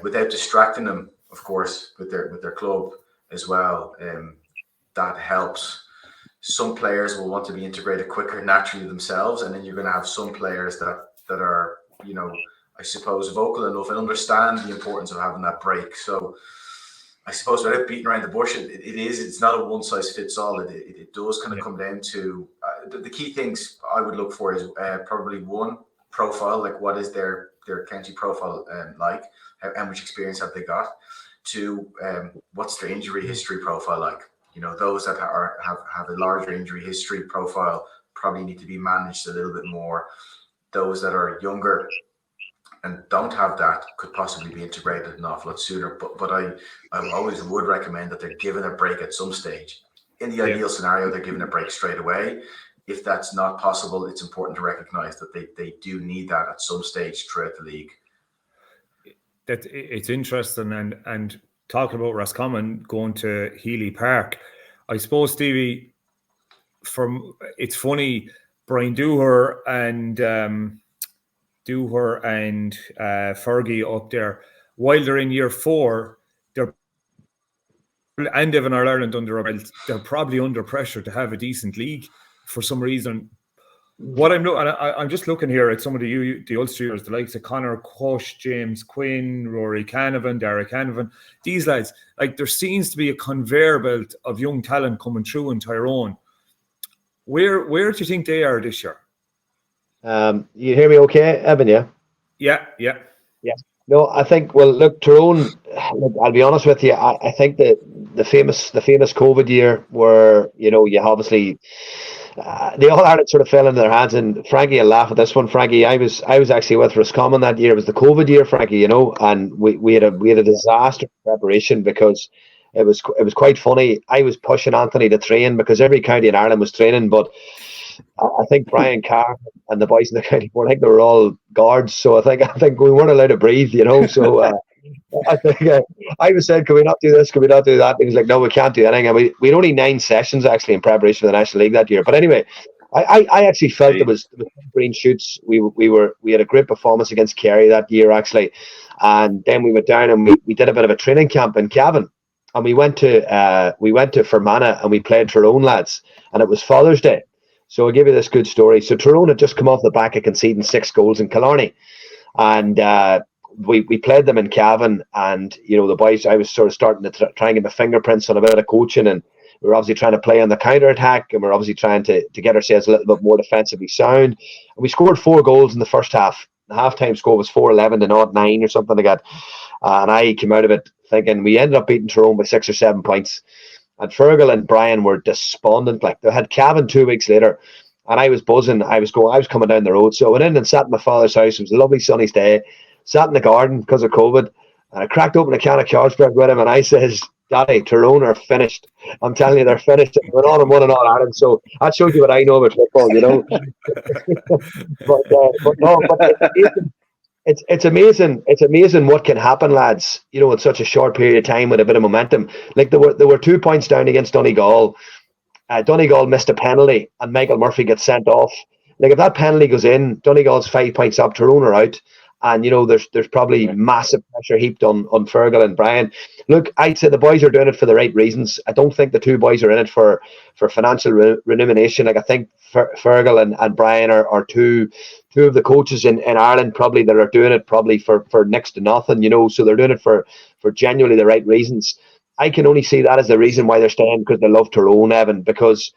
without distracting them, of course, with their club as well. That helps. Some players will want to be integrated quicker naturally themselves, and then you're going to have some players that are, I suppose, vocal enough and understand the importance of having that break. So I suppose without beating around the bush, it's not a one size fits all. It does kind of come down to the key things I would look for is probably one, profile, like what is their county profile like, how much experience have they got? 2, what's their injury history profile like? Those that have a larger injury history profile probably need to be managed a little bit more. Those that are younger and don't have that could possibly be integrated an awful lot sooner. But I always would recommend that they're given a break at some stage. In the ideal scenario, they're given a break straight away. If that's not possible, it's important to recognise that they do need that at some stage throughout the league. That it's interesting, and talking about Roscommon going to Healy Park, I suppose, Stevie, it's funny, Brian Dooher and Fergie up there, while they're in year 4, and they've an Ireland under a belt, they're probably under pressure to have a decent league for some reason. I'm just looking here at some of the Ulsters, the likes of Conor Cush, James Quinn, Rory Canavan, Derek Canavan. These lads, there seems to be a conveyor belt of young talent coming through in Tyrone. Where do you think they are this year? You hear me okay, Evan? Yeah. Yeah. Yeah. No, I think. Well, look, Tyrone. Look, I'll be honest with you. I think that the famous COVID year, where you obviously the All Ireland sort of fell into their hands. And Frankie, will laugh at this one. Frankie, I was actually with Roscommon that year. It was the COVID year, Frankie. And we had a disaster preparation because it was quite funny. I was pushing Anthony to train because every county in Ireland was training, but I think Brian Carr and the boys in the county board, I think they were all guards. So I think we weren't allowed to breathe. So I think I was said, can we not do this? Can we not do that? And he was like, no, we can't do anything. And we had only 9 sessions actually in preparation for the National League that year. But anyway, I actually felt there was green shoots. We had a great performance against Kerry that year actually, and then we went down and we did a bit of a training camp in Cavan, and we went to Fermanagh and we played Tyrone lads, and it was Father's Day. So I'll give you this good story. So Tyrone had just come off the back of conceding 6 goals in Killarney, and we played them in Cavan, and the boys, I was sort of starting to try and get my fingerprints on a bit of coaching, and we were obviously trying to play on the counter attack, and we're obviously trying to get ourselves a little bit more defensively sound. And we scored 4 goals in the first half. The half-time score was 4-11 to 0-9 or something like that. And I came out of it thinking we ended up beating Tyrone by 6 or 7 points. And Fergal and Brian were despondent. Like, they had Cavan 2 weeks later, and I was buzzing. I was coming down the road. So I went in and sat in my father's house. It was a lovely sunny day. Sat in the garden because of COVID, and I cracked open a can of Carlsberg with him, and I says, Daddy, Tyrone are finished. I'm telling you, they're finished. They're on and 1 in All Ireland. So that shows you what I know about football, but it's amazing. It's amazing what can happen, lads. In such a short period of time with a bit of momentum. Like there were 2 points down against Donegal. Donegal missed a penalty, and Michael Murphy gets sent off. Like, if that penalty goes in, Donegal's 5 points up, Tyrone are out. And there's probably massive pressure heaped on Fergal and Brian. Look, I'd say the boys are doing it for the right reasons. I don't think the 2 boys are in it for financial remuneration. Like, I think Fergal and Brian are two of the coaches in Ireland probably that are doing it probably for next to nothing. So they're doing it for genuinely the right reasons. I can only see that as the reason why they're staying, because they love Tyrone, Evan. Because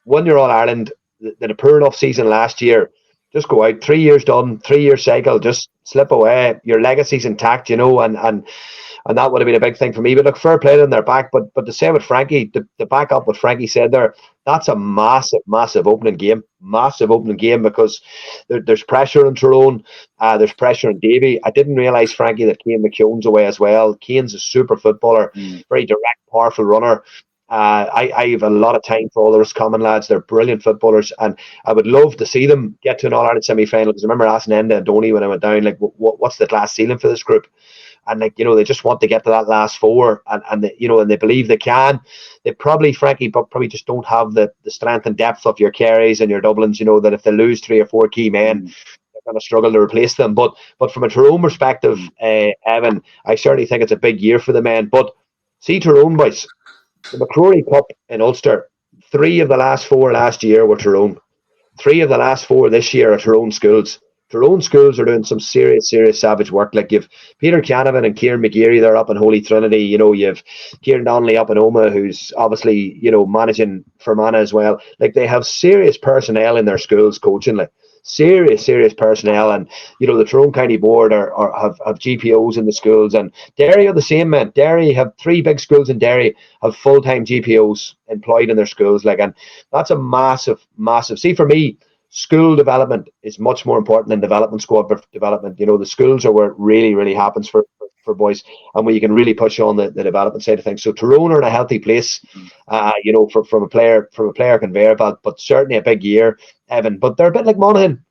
when you're All Ireland, they had a poor enough season last year. Just go out, 3 years done, 3-year cycle, just slip away. Your legacy's intact, and that would have been a big thing for me. But look, fair play on their back. But to say with Frankie, to back up what Frankie said there, that's a massive opening game. Massive opening game, because there's pressure on Tyrone. There's pressure on Davy. I didn't realise, Frankie, that Cian McKeown's away as well. Cian's a super footballer, very direct, powerful runner. I have a lot of time for all those common lads. They're brilliant footballers, and I would love to see them get to an All Ireland semi-final. Because I remember asking Enda and Donny when I went down, like, what's the glass ceiling for this group? And they just want to get to that last 4, and they believe they can. They probably, Frankie, but probably just don't have the strength and depth of your Kerrys and your Dublins. That if they lose 3 or 4 key men, they're going to struggle to replace them. But from a Tyrone perspective, Evan, I certainly think it's a big year for the men. But see, Tyrone boys. The McCrory Cup in Ulster, 3 of the last 4 last year were Tyrone. 3 of the last 4 this year are Tyrone schools. Tyrone schools are doing some serious savage work. Like, you've Peter Canavan and Kieran McGeary, they're up in Holy Trinity. You've Kieran Donnelly up in Oma, who's obviously, managing Fermanagh as well. Like, they have serious personnel in their schools coaching, like serious personnel. And the Tyrone County Board have GPOs in the schools, and Derry are the same, man. Derry have 3 big schools in Derry have full-time GPOs employed in their schools, like, and that's a massive. See, for me, school development is much more important than development squad development. The schools are where it really happens for boys, and where you can really push on the development side of things. So Tyrone are in a healthy place, from a player conveyor belt, but certainly a big year, Evan. But they're a bit like Monaghan.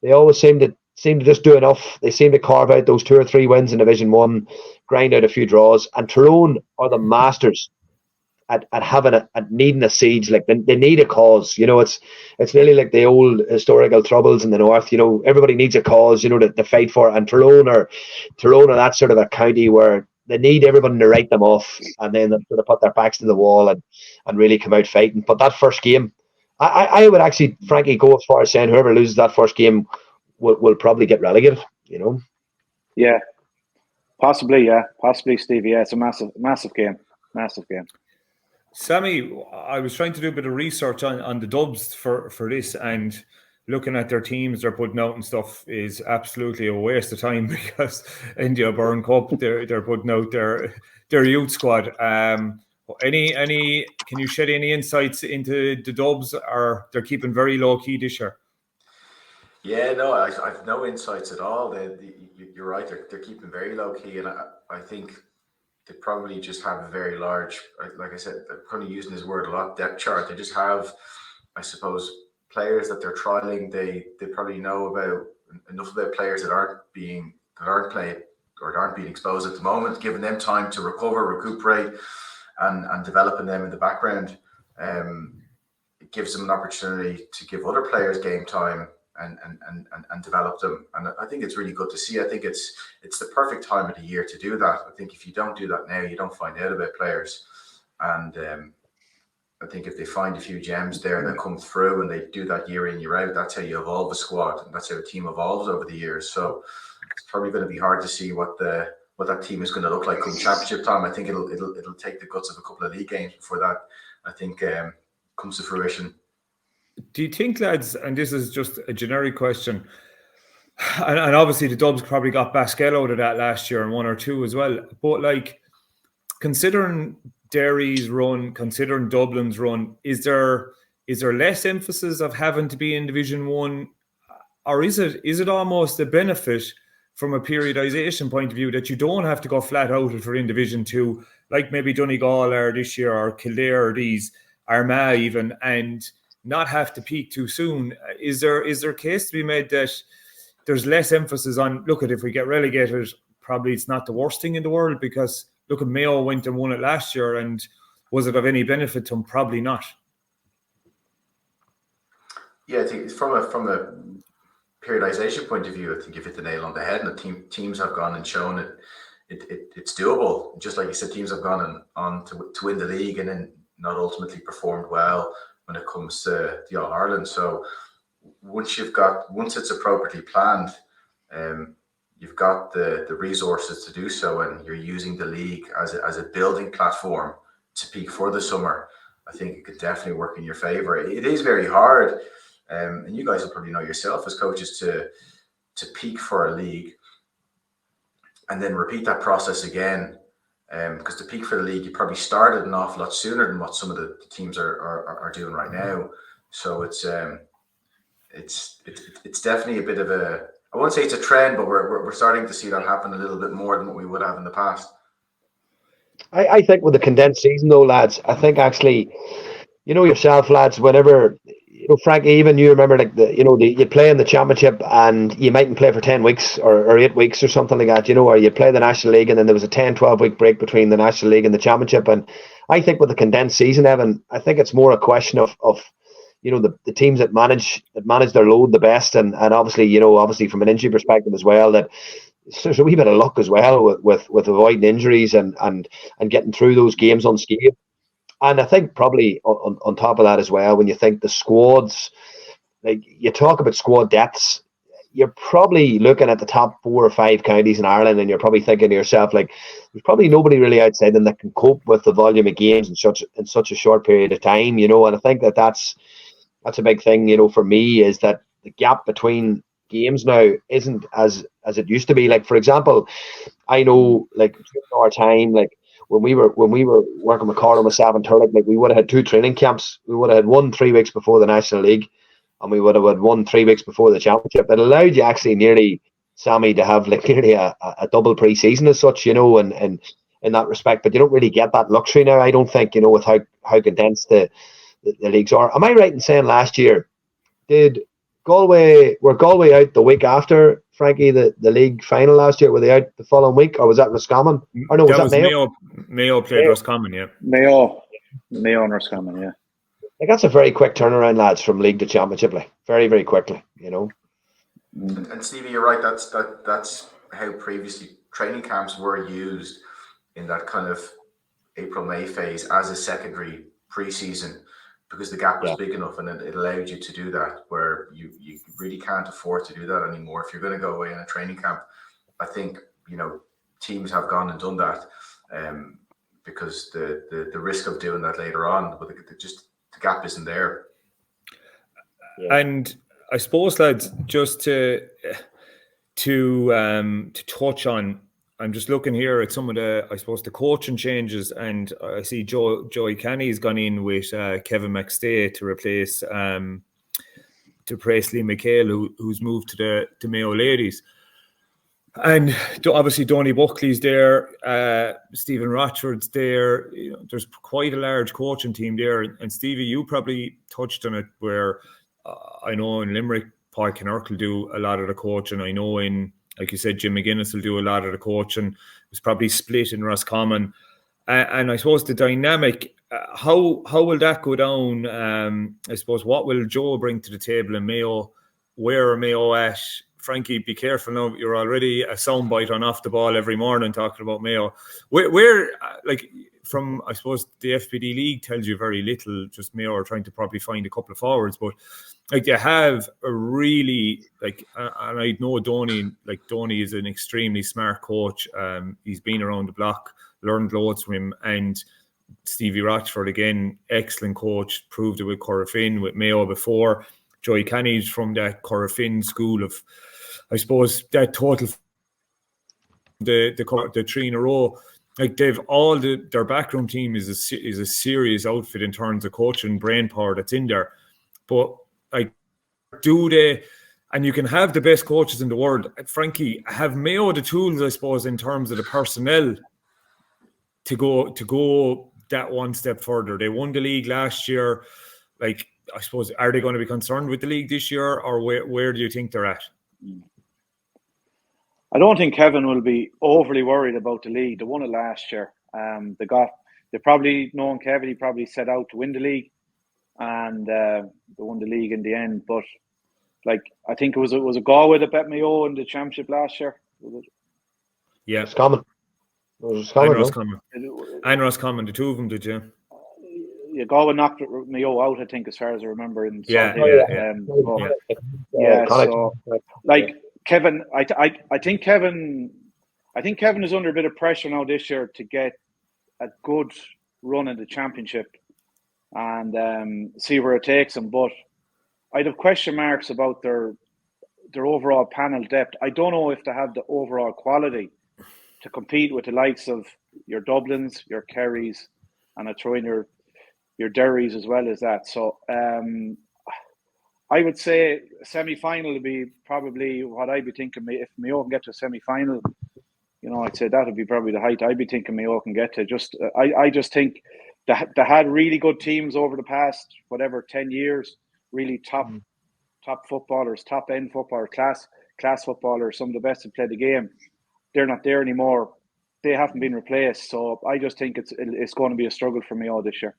They always seem to just do enough. They seem to carve out those 2 or 3 wins in Division 1, grind out a few draws. And Tyrone are the masters at having at needing a siege. Like, they need a cause. It's nearly like the old historical troubles in the north. Everybody needs a cause, to fight for. And Tyrone are that sort of a county where they need everyone to write them off, and then they sort of put their backs to the wall and really come out fighting. But that first game, I would actually, Frankie, go as far as saying whoever loses that first game will probably get relegated. Yeah, possibly, Stevie. Yeah, it's a massive game. Sami, I was trying to do a bit of research on the Dubs for this, and looking at their teams they're putting out and stuff is absolutely a waste of time, because India Burn Cup, they're putting out their youth squad. Any can you shed any insights into the Dubs, or they're keeping very low key this year? Yeah, no, I've no insights at all. You're right, they're keeping very low key, and I think they probably just have a very large, like I said, I'm probably using this word a lot, depth chart. They just have, I suppose, players that they're trialing. They probably know about enough about players that aren't playing or aren't being exposed at the moment, giving them time to recover, recuperate, and developing them in the background. It gives them an opportunity to give other players game time and develop them. And I think it's really good to see. I think it's the perfect time of the year to do that. I think if you don't do that now, you don't find out about players. And I think if they find a few gems there that come through and they do that year in, year out, that's how you evolve a squad. And that's how a team evolves over the years. So it's probably going to be hard to see what that team is going to look like come championship time. I think it'll take the guts of a couple of league games before that, I think, comes to fruition. Do you think, lads, and this is just a generic question, and obviously the Dubs probably got Basquel out of that last year and one or two as well, but like, considering Derry's run, considering Dublin's run, is there less emphasis of having to be in Division 1, or is it almost a benefit from a periodization point of view that you don't have to go flat out if you're in Division 2, like maybe Donegal are this year, or Kildare, or these Armagh even, and not have to peak too soon? Is there a case to be made that there's less emphasis on, look, at if we get relegated, probably it's not the worst thing in the world, because look at Mayo went and won it last year, and was it of any benefit to them? Probably not. Yeah, I think from a periodization point of view, I think you've hit the nail on the head, and the teams have gone and shown it's doable. Just like you said, teams have gone on to win the league and then not ultimately performed well when it comes to the All-Ireland. So once it's appropriately planned, you've got the resources to do so, and you're using the league as a building platform to peak for the summer, I think it could definitely work in your favour. It is very hard, and you guys will probably know yourself as coaches, to peak for a league and then repeat that process again. Because to peak for the league, you probably started an awful lot sooner than what some of the teams are doing right now. So it's definitely a bit of a, I won't say it's a trend, but we're starting to see that happen a little bit more than what we would have in the past. I think with the condensed season, though, lads, I think actually, you know yourself, lads, whenever, you know, Frankie, even you remember, like, you play in the championship and you mightn't play for 10 weeks or 8 weeks or something like that, you know, or you play the National League and then there was a 10-12 week break between the National League and the championship. And I think with the condensed season, Evan, I think it's more a question of you know, the teams that manage their load the best, and obviously, you know, obviously from an injury perspective as well, that there's a wee bit of luck as well with avoiding injuries and getting through those games unscathed. And I think probably on top of that as well, when you think the squads, like you talk about squad depths, you're probably looking at the top 4 or 5 counties in Ireland, and you're probably thinking to yourself, like, there's probably nobody really outside them that can cope with the volume of games in such a short period of time, you know. And I think that's a big thing, you know, for me, is that the gap between games now isn't as it used to be. Like, for example, I know, like, our time, like when we were working with Carl and myself and Turlock, like, we would have had 2 training camps. We would have had one 3 weeks before the National League, and we would have had one 3 weeks before the championship. It allowed you actually nearly, Sammy, to have like nearly a double pre-season as such, you know, and in that respect. But you don't really get that luxury now, I don't think, you know, with how condensed the leagues are. Am I right in saying last year were Galway out the week after, Frankie, the league final last year? Were they out the following week, or was that Roscommon? Or no, was that Mayo? Mayo played Roscommon, yeah. Mayo and Roscommon, yeah. Like, that's a very quick turnaround, lads, from league to championship, like, very, very quickly, you know. And Stevie, you're right. That's how previously training camps were used, in that kind of April-May phase, as a secondary pre-season, because the gap was big enough, and it allowed you to do that, where you really can't afford to do that anymore. If you're going to go away in a training camp, I think, you know, teams have gone and done that, because the risk of doing that later on, but the gap isn't there. And I suppose, lads, just to touch on, I'm just looking here at some of the, I suppose, the coaching changes, and I see Joey Canny's gone in with Kevin McStay to replace Lee McHale, who's moved to the Mayo Ladies. And obviously Donny Buckley's there, Stephen Rochford's there. There's quite a large coaching team there. And Stevie, you probably touched on it, where I know in Limerick, Paul Kinnerk will do a lot of the coaching. I know in, like you said, Jim McGuinness will do a lot of the coaching. It's probably split in Roscommon. And I suppose the dynamic, how will that go down? I suppose, what will Joe bring to the table in Mayo? Where are Mayo at? Frankie, be careful now. You're already a soundbite on Off the Ball every morning talking about Mayo. Where like, from, I suppose, the FPD League tells you very little. Just Mayo are trying to probably find a couple of forwards, but like, they have a really, like, and I know Donny is an extremely smart coach. He's been around the block, learned loads from him, and Stevie Rochford, again, excellent coach, proved it with Corofin, with Mayo before. Joey Canny's from that Corofin school of, I suppose, that total, the three in a row. Like, they've all their backroom team is a serious outfit in terms of coaching brain power that's in there. But like, do they? And you can have the best coaches in the world. Frankie, have Mayo the tools, I suppose, in terms of the personnel to go that one step further? They won the league last year. Like, I suppose, are they going to be concerned with the league this year, or where do you think they're at? I don't think Kevin will be overly worried about the league. They won it last year. They probably, knowing Kevin, he probably set out to win the league, and they won the league in the end. But like, I think it was a Galway that bet Mayo in the championship last year. Yeah, it's common. And Roscommon, the two of them did, yeah. Yeah, Galway knocked Mayo out, I think, as far as I remember. In yeah. So, like, Kevin, I think Kevin is under a bit of pressure now this year to get a good run in the championship and see where it takes him. But I'd have question marks about their overall panel depth. I don't know if they have the overall quality to compete with the likes of your Dublins, your Kerrys, and I throw in your Derrys as well as that. So I would say semi-final would be probably what I'd be thinking. If Mayo can get to a semi-final, I'd say that would be probably the height I'd be thinking Mayo can get to. I just think they had really good teams over the past 10 years. Really top footballers, top end footballers, class footballers, some of the best have played the game. They're not there anymore. They haven't been replaced. So I just think it's going to be a struggle for Mayo this year.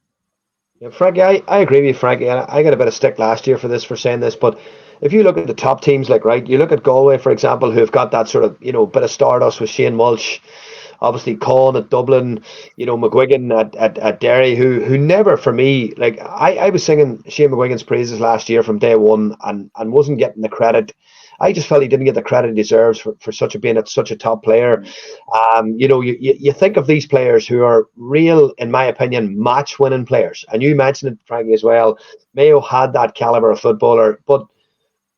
Yeah, Frankie, I agree with you, Frankie. I got a bit of stick last year for saying this, but if you look at the top teams, you look at Galway, for example, who've got that sort of, bit of stardust with Shane Mulch, obviously Con at Dublin, McGuigan at Derry, who never, for me, like, I was singing Shane McGuigan's praises last year from day one and wasn't getting the credit. I just felt he didn't get the credit he deserves for being such a top player. You think of these players who are real, in my opinion, match-winning players. And you mentioned it, Frankie, as well. Mayo had that caliber of footballer, but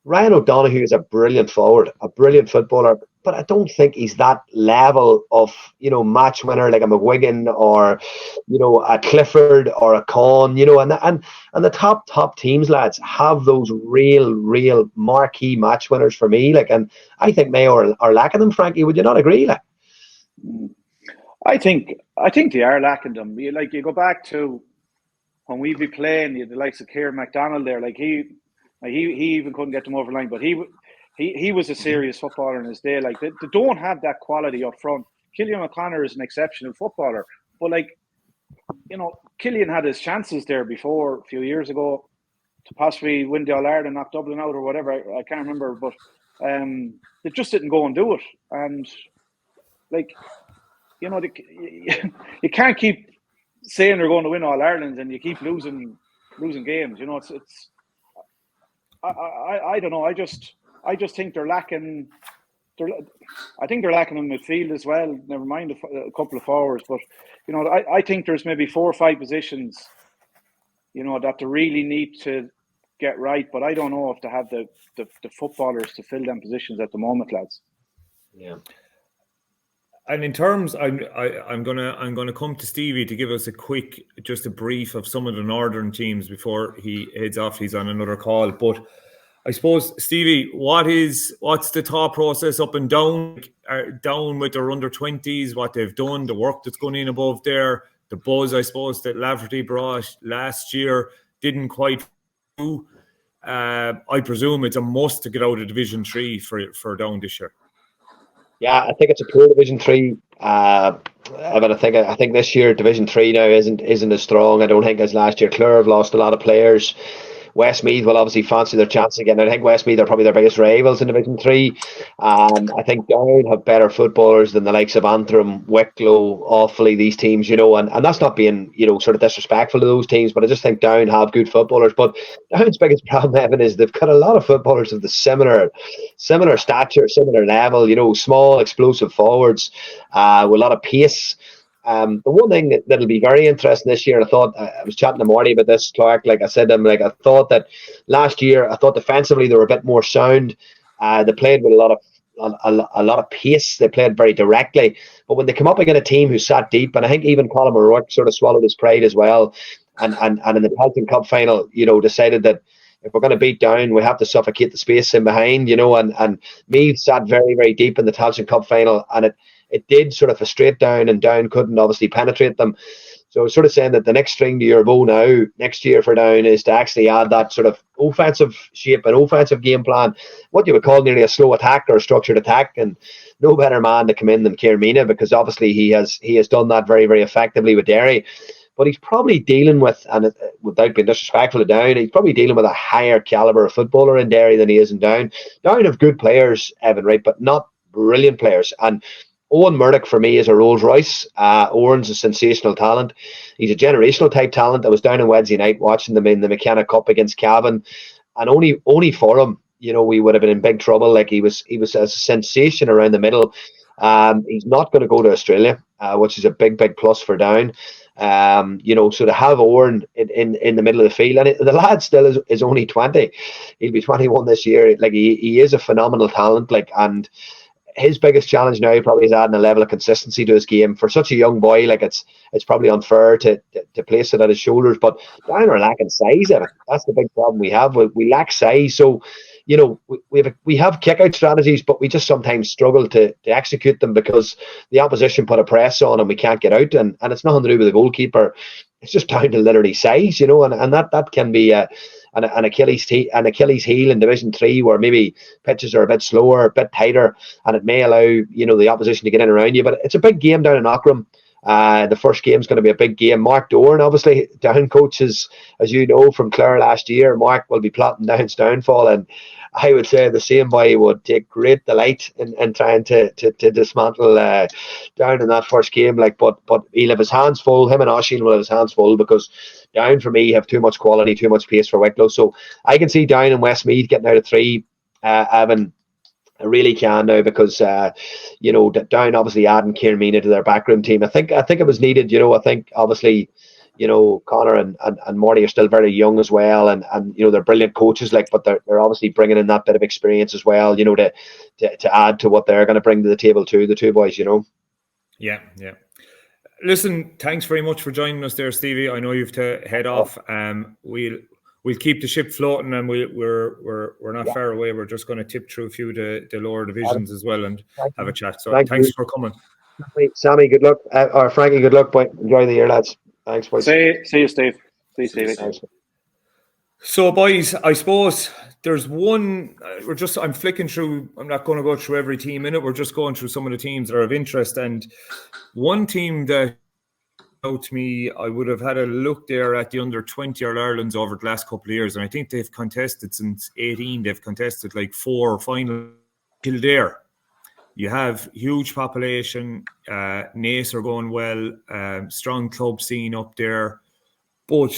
Ryan O'Donoghue is a brilliant forward, a brilliant footballer, but I don't think he's that level of, match winner like a McGuigan or, a Clifford or a Con, and the top teams, lads, have those real marquee match winners for me. And I think Mayo are lacking them, Frankie. Would you not agree? I think they are lacking them. You go back to when we'd be playing the likes of Kieran MacDonald there, he even couldn't get them over the line, but he was a serious footballer in his day. They don't have that quality up front. Killian O'Connor is an exceptional footballer, but Killian had his chances there before a few years ago to possibly win the All-Ireland and knock Dublin out or whatever. I can't remember, but they just didn't go and do it. And you can't keep saying they're going to win All-Ireland and you keep losing games. It's I don't know. I just think they're lacking. I think they're lacking in midfield as well. Never mind a couple of forwards, but I think there's maybe 4 or 5 positions, that they really need to get right, but I don't know if they have the footballers to fill them positions at the moment, lads. Yeah. And in terms, I'm gonna come to Stevie to give us just a brief of some of the northern teams before he heads off. He's on another call, but I suppose, Stevie, what's the thought process up and down with their under-20s, what they've done, the work that's going in above there, the buzz, I suppose, that Laverty brought last year didn't quite do. I presume it's a must to get out of Division 3 for Down this year. Yeah, I think it's a poor Division 3. But I think this year Division 3 now isn't as strong. I don't think as last year. Clare have lost a lot of players. Westmeath will obviously fancy their chance again. I think Westmeath are probably their biggest rivals in Division 3. I think Down have better footballers than the likes of Antrim, Wicklow, Offaly, these teams, and that's not being, sort of disrespectful to those teams, but I just think Down have good footballers. But Down's biggest problem, Evan, is they've got a lot of footballers of the similar stature, similar level, small, explosive forwards with a lot of pace. The one thing that'll be very interesting this year, I was chatting to Marty about this, Clark, like I said to him, I thought that last year, defensively they were a bit more sound. They played with a lot of pace. They played very directly. But when they come up against a team who sat deep, and I think even Colin O'Rourke sort of swallowed his pride as well, and in the Talty Cup final, decided that if we're going to beat Down, we have to suffocate the space in behind, and Meath sat very, very deep in the Talty Cup final, and it did sort of frustrate Down, and Down couldn't obviously penetrate them. So I was sort of saying that the next string to your bow now, next year for Down, is to actually add that sort of offensive shape and offensive game plan, what you would call nearly a slow attack or a structured attack, and no better man to come in than Kiermina, because obviously he has done that very, very effectively with Derry. But he's probably dealing with, and without being disrespectful to Down, he's probably dealing with a higher calibre of footballer in Derry than he is in Down. Down have good players, Evan, right, but not brilliant players. And Owen Murdoch for me is a Rolls Royce. Owen's a sensational talent. He's a generational type talent. I was down on Wednesday night watching them in the McKenna Cup against Cavan, and only for him, we would have been in big trouble. Like he was a sensation around the middle. He's not going to go to Australia, which is a big plus for Down. So to have Owen in the middle of the field, and the lad still is only 20. He'll be 21 this year. Like he is a phenomenal talent. And his biggest challenge now probably is adding a level of consistency to his game. For such a young boy, it's probably unfair to place it at his shoulders. But Down are lacking size in it. That's the big problem we have. We lack size. So, we have kick-out strategies, but we just sometimes struggle to execute them because the opposition put a press on and we can't get out. And it's nothing to do with the goalkeeper. It's just down to literally size, and that can be an Achilles heel in Division 3, where maybe pitches are a bit slower, a bit tighter, and it may allow the opposition to get in around you. But it's a big game down in Auckram. The first game is going to be a big game. Mark Doran, obviously Down coaches, as you know from Clare last year. Mark will be plotting Down's downfall, and I would say the same boy would take great delight in trying to dismantle Down in that first game. But he'll have his hands full. Him and Oisin will have his hands full, because Down for me have too much quality, too much pace for Wicklow. So I can see Down and Westmeath getting out of 3. Evan, I really can now, because Down obviously adding Kiermina to their backroom team. I think it was needed. I think obviously Connor and Marty are still very young as well, and they're brilliant coaches, but they're obviously bringing in that bit of experience as well, to add to what they're going to bring to the table too, the two boys. Yeah. Listen, thanks very much for joining us there, Stevie. I know you have to head off. We'll keep the ship floating, and we're not far away. We're just going to tip through a few of the lower divisions as well and have a chat. So thanks for coming. Sammy, good luck. Or Frankie, good luck, boy. Enjoy the year, lads. Thanks, boys. See you, Steve. See you, Steve. Thanks. So, boys, I suppose there's one. I'm flicking through. I'm not going to go through every team in it. We're just going through some of the teams that are of interest. And one team that out to me, I would have had a look there at the under-20 All-Irelands over the last couple of years, and I think they've contested since 18. They've contested 4 final Kildare. You have huge population. Naas are going well. Strong club scene up there, but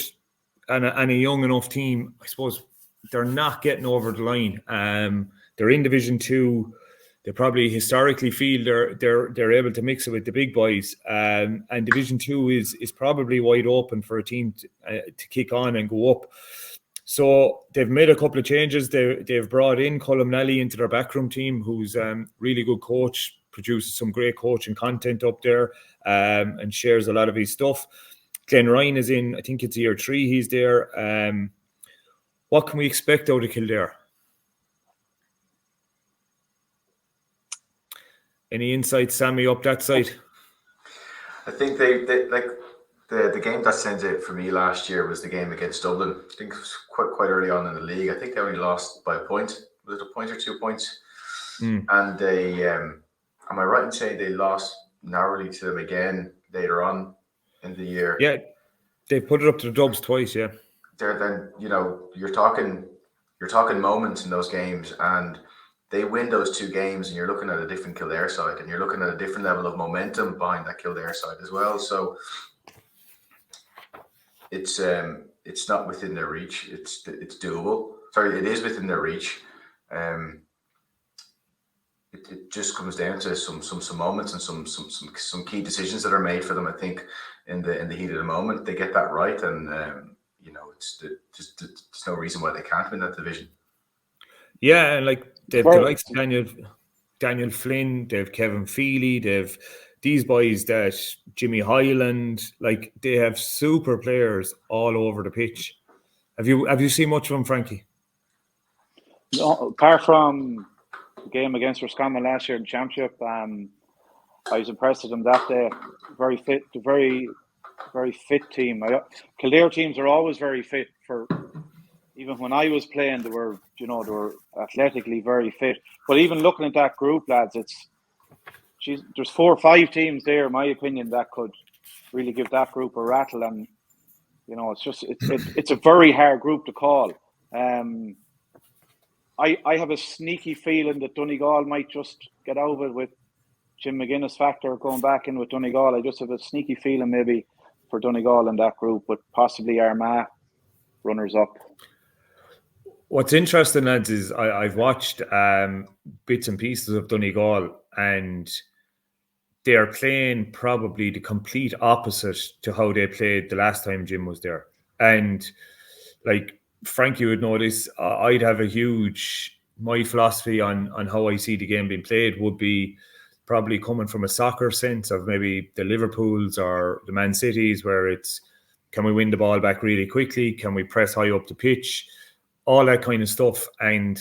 and a young enough team. I suppose they're not getting over the line. They're in Division 2. They probably historically feel they're able to mix it with the big boys. And Division 2 is probably wide open for a team to kick on and go up. So they've made a couple of changes. They've brought in Colm Nally into their backroom team, who's really good coach, produces some great coaching content up there, and shares a lot of his stuff. Glenn Ryan is in, I think it's year 3 he's there. What can we expect out of Kildare? Any insights, Sammy, up that side? I think they like the game that stands out for me last year was the game against Dublin. I think it was quite early on in the league. I think they only lost by a point. Was it a point or 2 points? And they, am I right in saying they lost narrowly to them again later on in the year? Yeah, they put it up to the Dubs twice. Yeah, then you're talking moments in those games, and they win those 2 games, and you're looking at a different Kildare side, and you're looking at a different level of momentum behind that Kildare side as well. So it's not within their reach. It's doable. Sorry, it is within their reach. It just comes down to some moments and some key decisions that are made for them. I think in the heat of the moment, they get that right, and there's no reason why they can't win that division. Yeah, and like they've the likes of Daniel Flynn, they've Kevin Feely, they've these boys that Jimmy Hyland, like they have super players all over the pitch. Have you seen much of them, Frankie? No, apart from the game against Roscommon last year in the championship, I was impressed with them that day. Very fit, very fit team. Kildare teams are always very fit. For even when I was playing, they were athletically very fit. But even looking at that group, lads, there's 4 or 5 teams there, in my opinion, that could really give that group a rattle. And it's a very hard group to call. I have a sneaky feeling that Donegal might just get out of it with Jim McGuinness factor going back in with Donegal. I just have a sneaky feeling maybe for Donegal in that group, but possibly Armagh runners up. What's interesting, lads, is I've watched bits and pieces of Donegal, and they're playing probably the complete opposite to how they played the last time Jim was there. And like Frankie would know this, I'd have my philosophy on how I see the game being played would be probably coming from a soccer sense of maybe the Liverpools or the Man Cities, where it's, can we win the ball back really quickly? Can we press high up the pitch? All that kind of stuff. And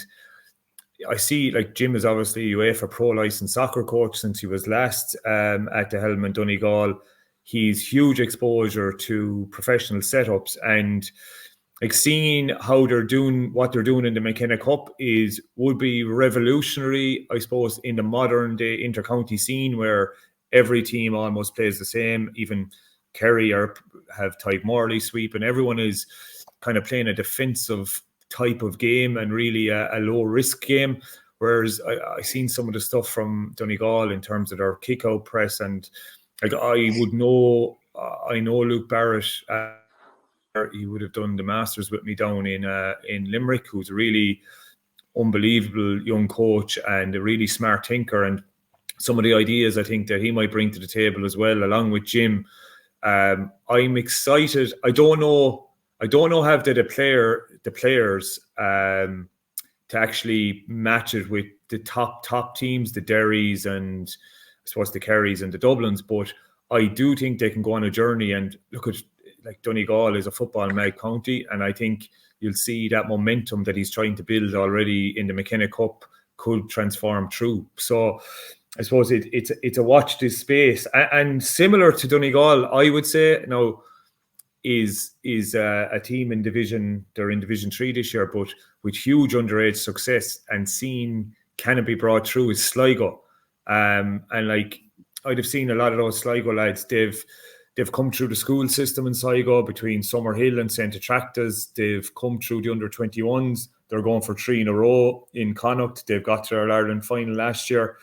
I see, like, Jim is obviously UEFA Pro licensed soccer coach since he was last at the helm in Donegal. He's huge exposure to professional setups, and like seeing how they're doing what they're doing in the McKenna Cup would be revolutionary, I suppose, in the modern day intercounty scene where every team almost plays the same. Even Kerry have Tyke Morley sweep, and everyone is kind of playing a defensive type of game and really a low risk game. Whereas I seen some of the stuff from Donegal in terms of their kick out press, and like I know Luke Barrett. He would have done the Masters with me down in Limerick, who's a really unbelievable young coach and a really smart thinker. And some of the ideas I think that he might bring to the table as well, along with Jim. I'm excited. I don't know how the players to actually match it with the top teams, the Derrys and I suppose the Kerrys and the Dublins. But I do think they can go on a journey, and look at, like, Donegal is a football mad county, and I think you'll see that momentum that he's trying to build already in the McKenna Cup could transform through. So I suppose it's a watch this space, and similar to Donegal, I would say now is a team in Division 3 this year, but with huge underage success, and seeing can it be brought through is Sligo, and like I'd have seen a lot of those Sligo lads. They've come through the school system in Sligo between Summerhill and St. Attractas. They've come through the under-21s. They're going for 3 in a row in Connacht. They've got to their Ireland final last year.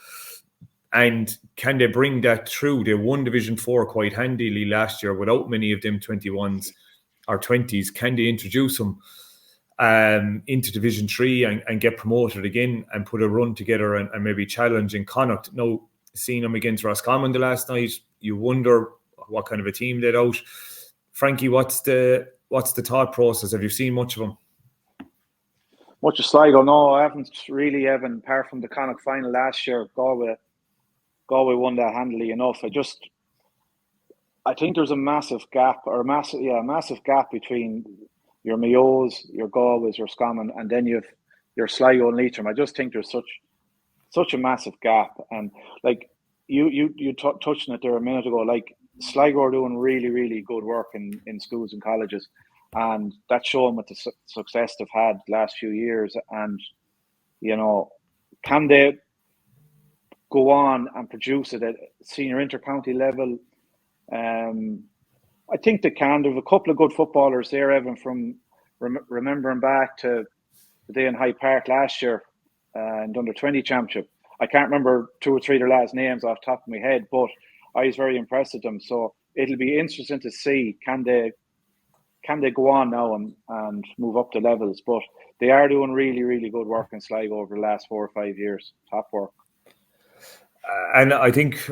And can they bring that through? They won Division 4 quite handily last year without many of them 21s or 20s. Can they introduce them into Division 3 and get promoted again and put a run together and maybe challenge in Connacht? Now, seeing them against Roscommon the last night, you wonder what kind of a team they'd out. Frankie, what's the thought process? Have you seen much of them? Much of Sligo, no, I haven't really, Evan, apart from the Connacht final last year. Galway won that handily enough. I think there's a massive gap between your Mayos, your Galways, your Scammon, and then you've your Sligo and Leitrim. I just think there's such a massive gap. And like you touched on it there a minute ago, like Sligo are doing really, really good work in schools and colleges. And that's shown with the success they've had the last few years. And, you know, can they go on and produce it at senior intercounty level? I think they can. There's a couple of good footballers there, Evan, from remembering back to the day in Hyde Park last year in the Under-20 Championship. I can't remember 2 or 3 of their last names off the top of my head, but I was very impressed with them. So it'll be interesting to see, can they go on now and move up the levels? But they are doing really, really good work in Sligo over the last 4 or 5 years. Top work. And I think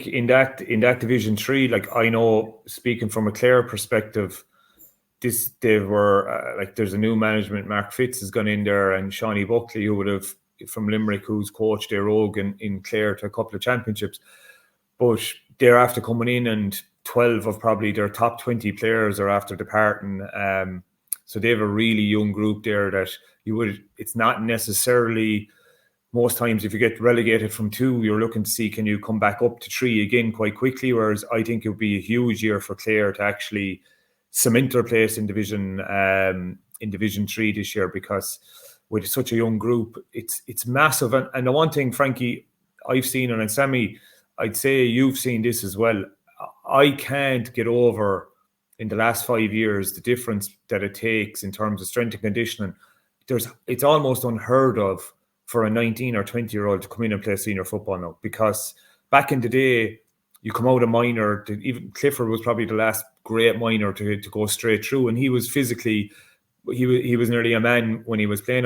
in that Division 3, like I know, speaking from a Clare perspective, they were like there's a new management. Mark Fitz has gone in there, and Shawnee Buckley, who would have from Limerick, who's coached their Rogue in Clare to a couple of championships, but they're after coming in, and 12 of probably their top 20 players are after departing. So they have a really young group there that it's not necessarily, most times if you get relegated from 2, you're looking to see, can you come back up to 3 again quite quickly? Whereas I think it would be a huge year for Clare to actually cement their place in Division 3 this year, because with such a young group, it's massive. And the one thing, Frankie, I've seen, and Sami, I'd say you've seen this as well, I can't get over in the last 5 years the difference that it takes in terms of strength and conditioning. It's almost unheard of for a 19 or 20-year-old to come in and play senior football now, because back in the day, you come out of minor, even Clifford was probably the last great minor to go straight through, and he was physically, he was nearly a man when he was playing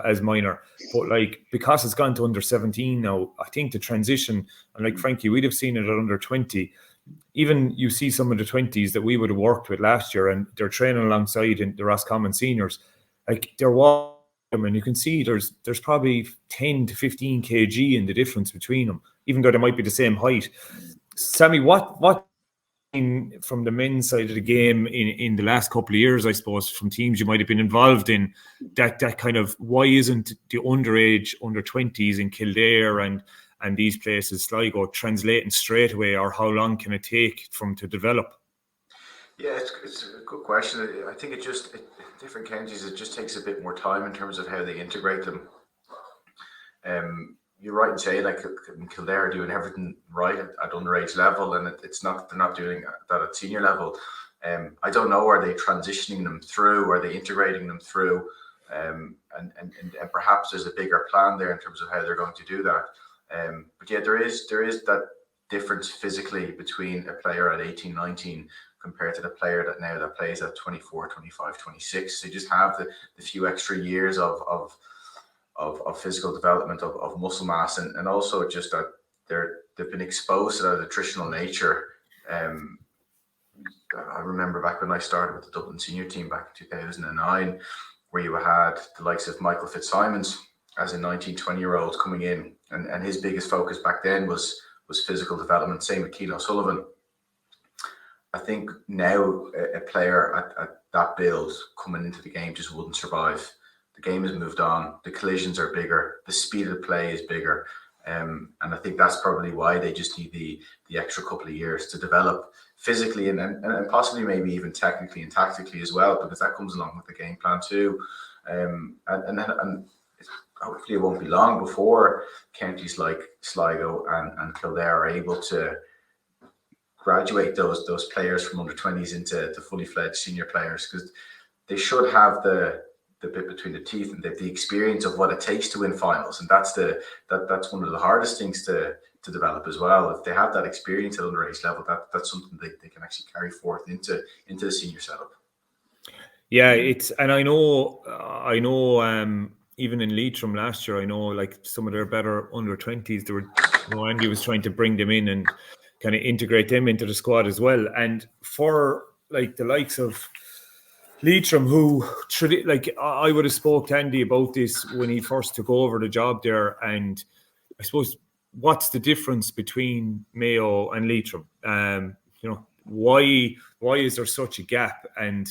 as minor. But like, because it's gone to under 17 now, I think the transition, and like Frankie, we'd have seen it at under 20. Even you see some of the 20s that we would have worked with last year, and they're training alongside in the Roscommon seniors. Like, they're walking, and you can see there's probably 10 to 15 kg in the difference between them, even though they might be the same height. Sami, what from the men's side of the game in the last couple of years, I suppose, from teams you might have been involved in, that kind of, why isn't the underage, under 20s in Kildare and these places, Sligo, translating straight away, or how long can it take from to develop? Yeah, it's a good question. I think different counties, it just takes a bit more time in terms of how they integrate them. You're right in saying, like, Kildare are doing everything right at underage level, and they're not doing that at senior level. I don't know, are they transitioning them through? Are they integrating them through? And perhaps there's a bigger plan there in terms of how they're going to do that. But yeah, there is that difference physically between a player at 18, 19 compared to the player that plays at 24, 25, 26. They just have the few extra years of physical development, of muscle mass, and also just that they've been exposed to that attritional nature. I remember back when I started with the Dublin senior team back in 2009, where you had the likes of Michael Fitzsimons as a 19, 20-year-old coming in, and his biggest focus back then was physical development. Same with Keane O'Sullivan. I think now a player at that build coming into the game just wouldn't survive. The game has moved on. The collisions are bigger. The speed of the play is bigger. And I think that's probably why they just need the extra couple of years to develop physically and possibly maybe even technically and tactically as well, because that comes along with the game plan too. And hopefully it won't be long before counties like Sligo and Kildare are able to graduate those players from under 20s into fully fledged senior players, because they should have the bit between the teeth and the experience of what it takes to win finals, and that's one of the hardest things to develop as well. If they have that experience at underage level, that's something they can actually carry forth into the senior setup. Yeah, and I know even in Leitrim last year, I know like some of their better under 20s, there were, Andy was trying to bring them in and kind of integrate them into the squad as well. And for like the likes of Leitrim, who like I would have spoke to Andy about this when he first took over the job there, and I suppose what's the difference between Mayo and Leitrim? Why is there such a gap? And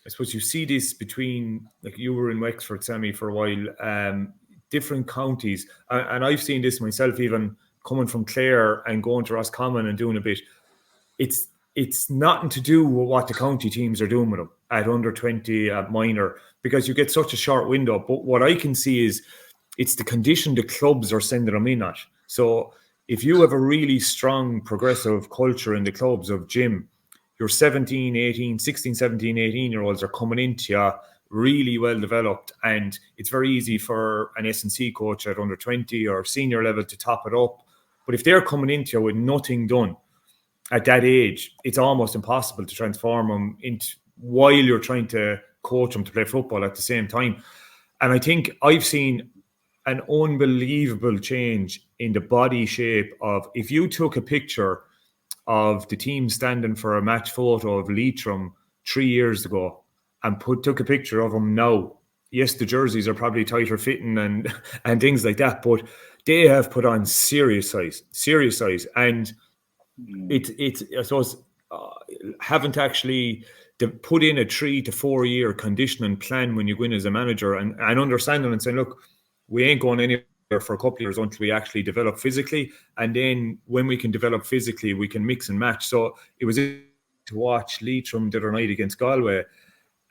I suppose you see this between, like, you were in Wexford, Sami, for a while, different counties, and I've seen this myself, even coming from Clare and going to Roscommon and doing a bit. It's nothing to do with what the county teams are doing with them at under 20, at minor, because you get such a short window. But what I can see is it's the condition the clubs are sending them in at. So if you have a really strong progressive culture in the clubs of gym, your 16, 17, 18-year-olds are coming into you really well developed, and it's very easy for an S&C coach at under 20 or senior level to top it up. But if they're coming into you with nothing done at that age, it's almost impossible to transform them into, while you're trying to coach them to play football at the same time. And I think I've seen an unbelievable change in the body shape of, if you took a picture of the team standing for a match photo of Leitrim 3 years ago and took a picture of them now, yes, the jerseys are probably tighter fitting and things like that, but they have put on serious size. And it's I suppose haven't actually put in a 3 to 4 year conditioning plan when you go in as a manager, and understanding and saying, look, we ain't going anywhere for a couple of years until we actually develop physically, and then when we can develop physically, we can mix and match. So it was to watch Leitrim the other night against Galway,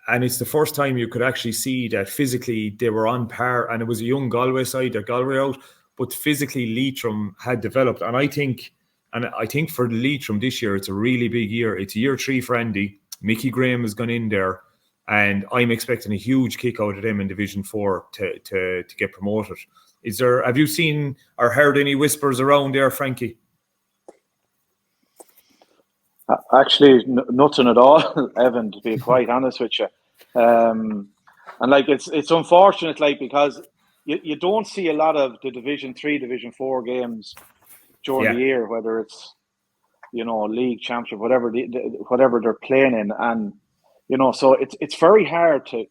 and it's the first time you could actually see that physically they were on par, and it was a young Galway side that Galway out, but physically Leitrim had developed. And I think for Leitrim this year, it's a really big year. It's year 3 for Andy. Mickey Graham has gone in there, and I'm expecting a huge kick out of them in Division 4 to get promoted. Have you seen or heard any whispers around there, Frankie? Actually, nothing at all, Evan, to be quite honest with you. And like, it's unfortunate, like, because you don't see a lot of the Division 3, Division 4 games during the year, whether it's, league, championship, whatever they're playing in. And, so it's very hard to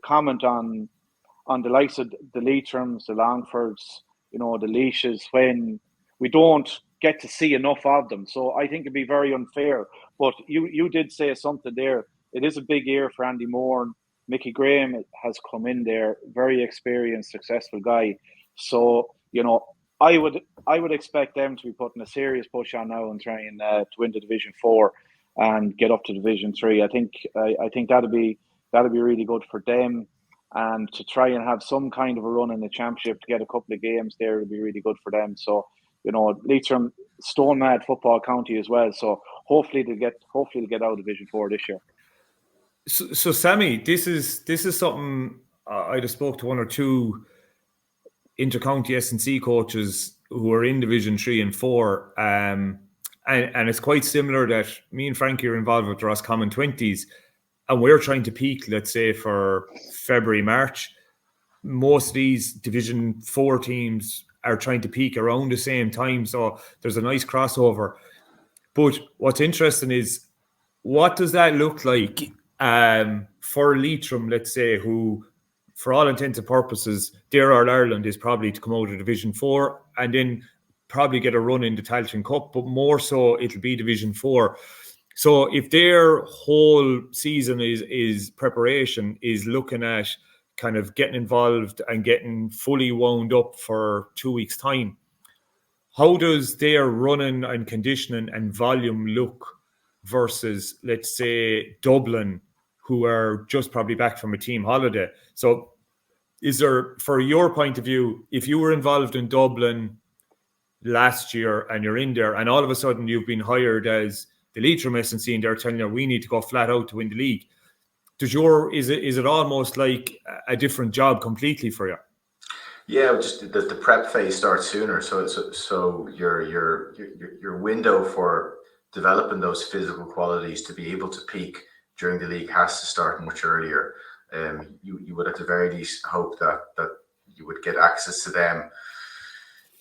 comment on the likes of the Leatrams, the Longfords, the Leashes, when we don't get to see enough of them. So I think it'd be very unfair. But you did say something there. It is a big year for Andy Moore. Mickey Graham has come in there, very experienced, successful guy. So, I would expect them to be putting a serious push on now and trying to win the Division 4 and get up to Division 3. I think that'd be really good for them, and to try and have some kind of a run in the championship to get a couple of games there would be really good for them. So, Leitrim, stone mad football county as well. So hopefully they'll get out of Division 4 this year. So Sami, this is something I just spoke to one or two intercounty S&C coaches who are in Division 3 and 4, and it's quite similar that me and Frankie are involved with the Roscommon 20s, and we're trying to peak, let's say, for February, March. Most of these Division 4 teams are trying to peak around the same time, so there's a nice crossover. But what's interesting is, what does that look like for Leitrim, let's say, who, for all intents and purposes, their All-Ireland is probably to come out of Division 4 and then probably get a run in the Talty Cup, but more so it'll be Division 4. So if their whole season is preparation, is looking at kind of getting involved and getting fully wound up for 2 weeks' time, how does their running and conditioning and volume look versus, let's say, Dublin, who are just probably back from a team holiday? So is there, for your point of view, if you were involved in Dublin last year and you're in there and all of a sudden you've been hired as the Leitrim S&C and they're telling you we need to go flat out to win the league, is it almost like a different job completely for you? Yeah, just the prep phase starts sooner, so your window for developing those physical qualities to be able to peak during the league has to start much earlier. You would at the very least hope that you would get access to them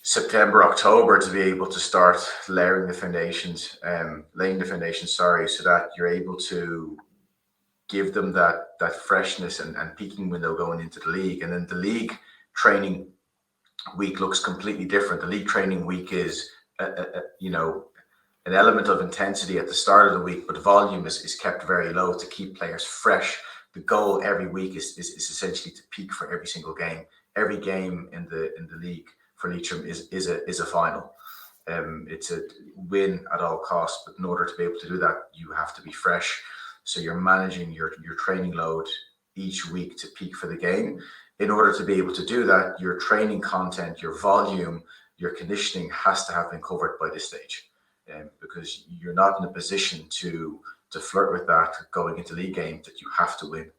September, October, to be able to start laying the foundations, so that you're able to give them that freshness and peaking window going into the league. And then the league training week looks completely different. The league training week is an element of intensity at the start of the week, but the volume is kept very low to keep players fresh. The goal every week is essentially to peak for every single game. Every game in the league for Leitrim is a final. It's a win at all costs, but in order to be able to do that, you have to be fresh. So you're managing your training load each week to peak for the game. In order to be able to do that, your training content, your volume, your conditioning has to have been covered by this stage, because you're not in a position to flirt with that going into league games that you have to win.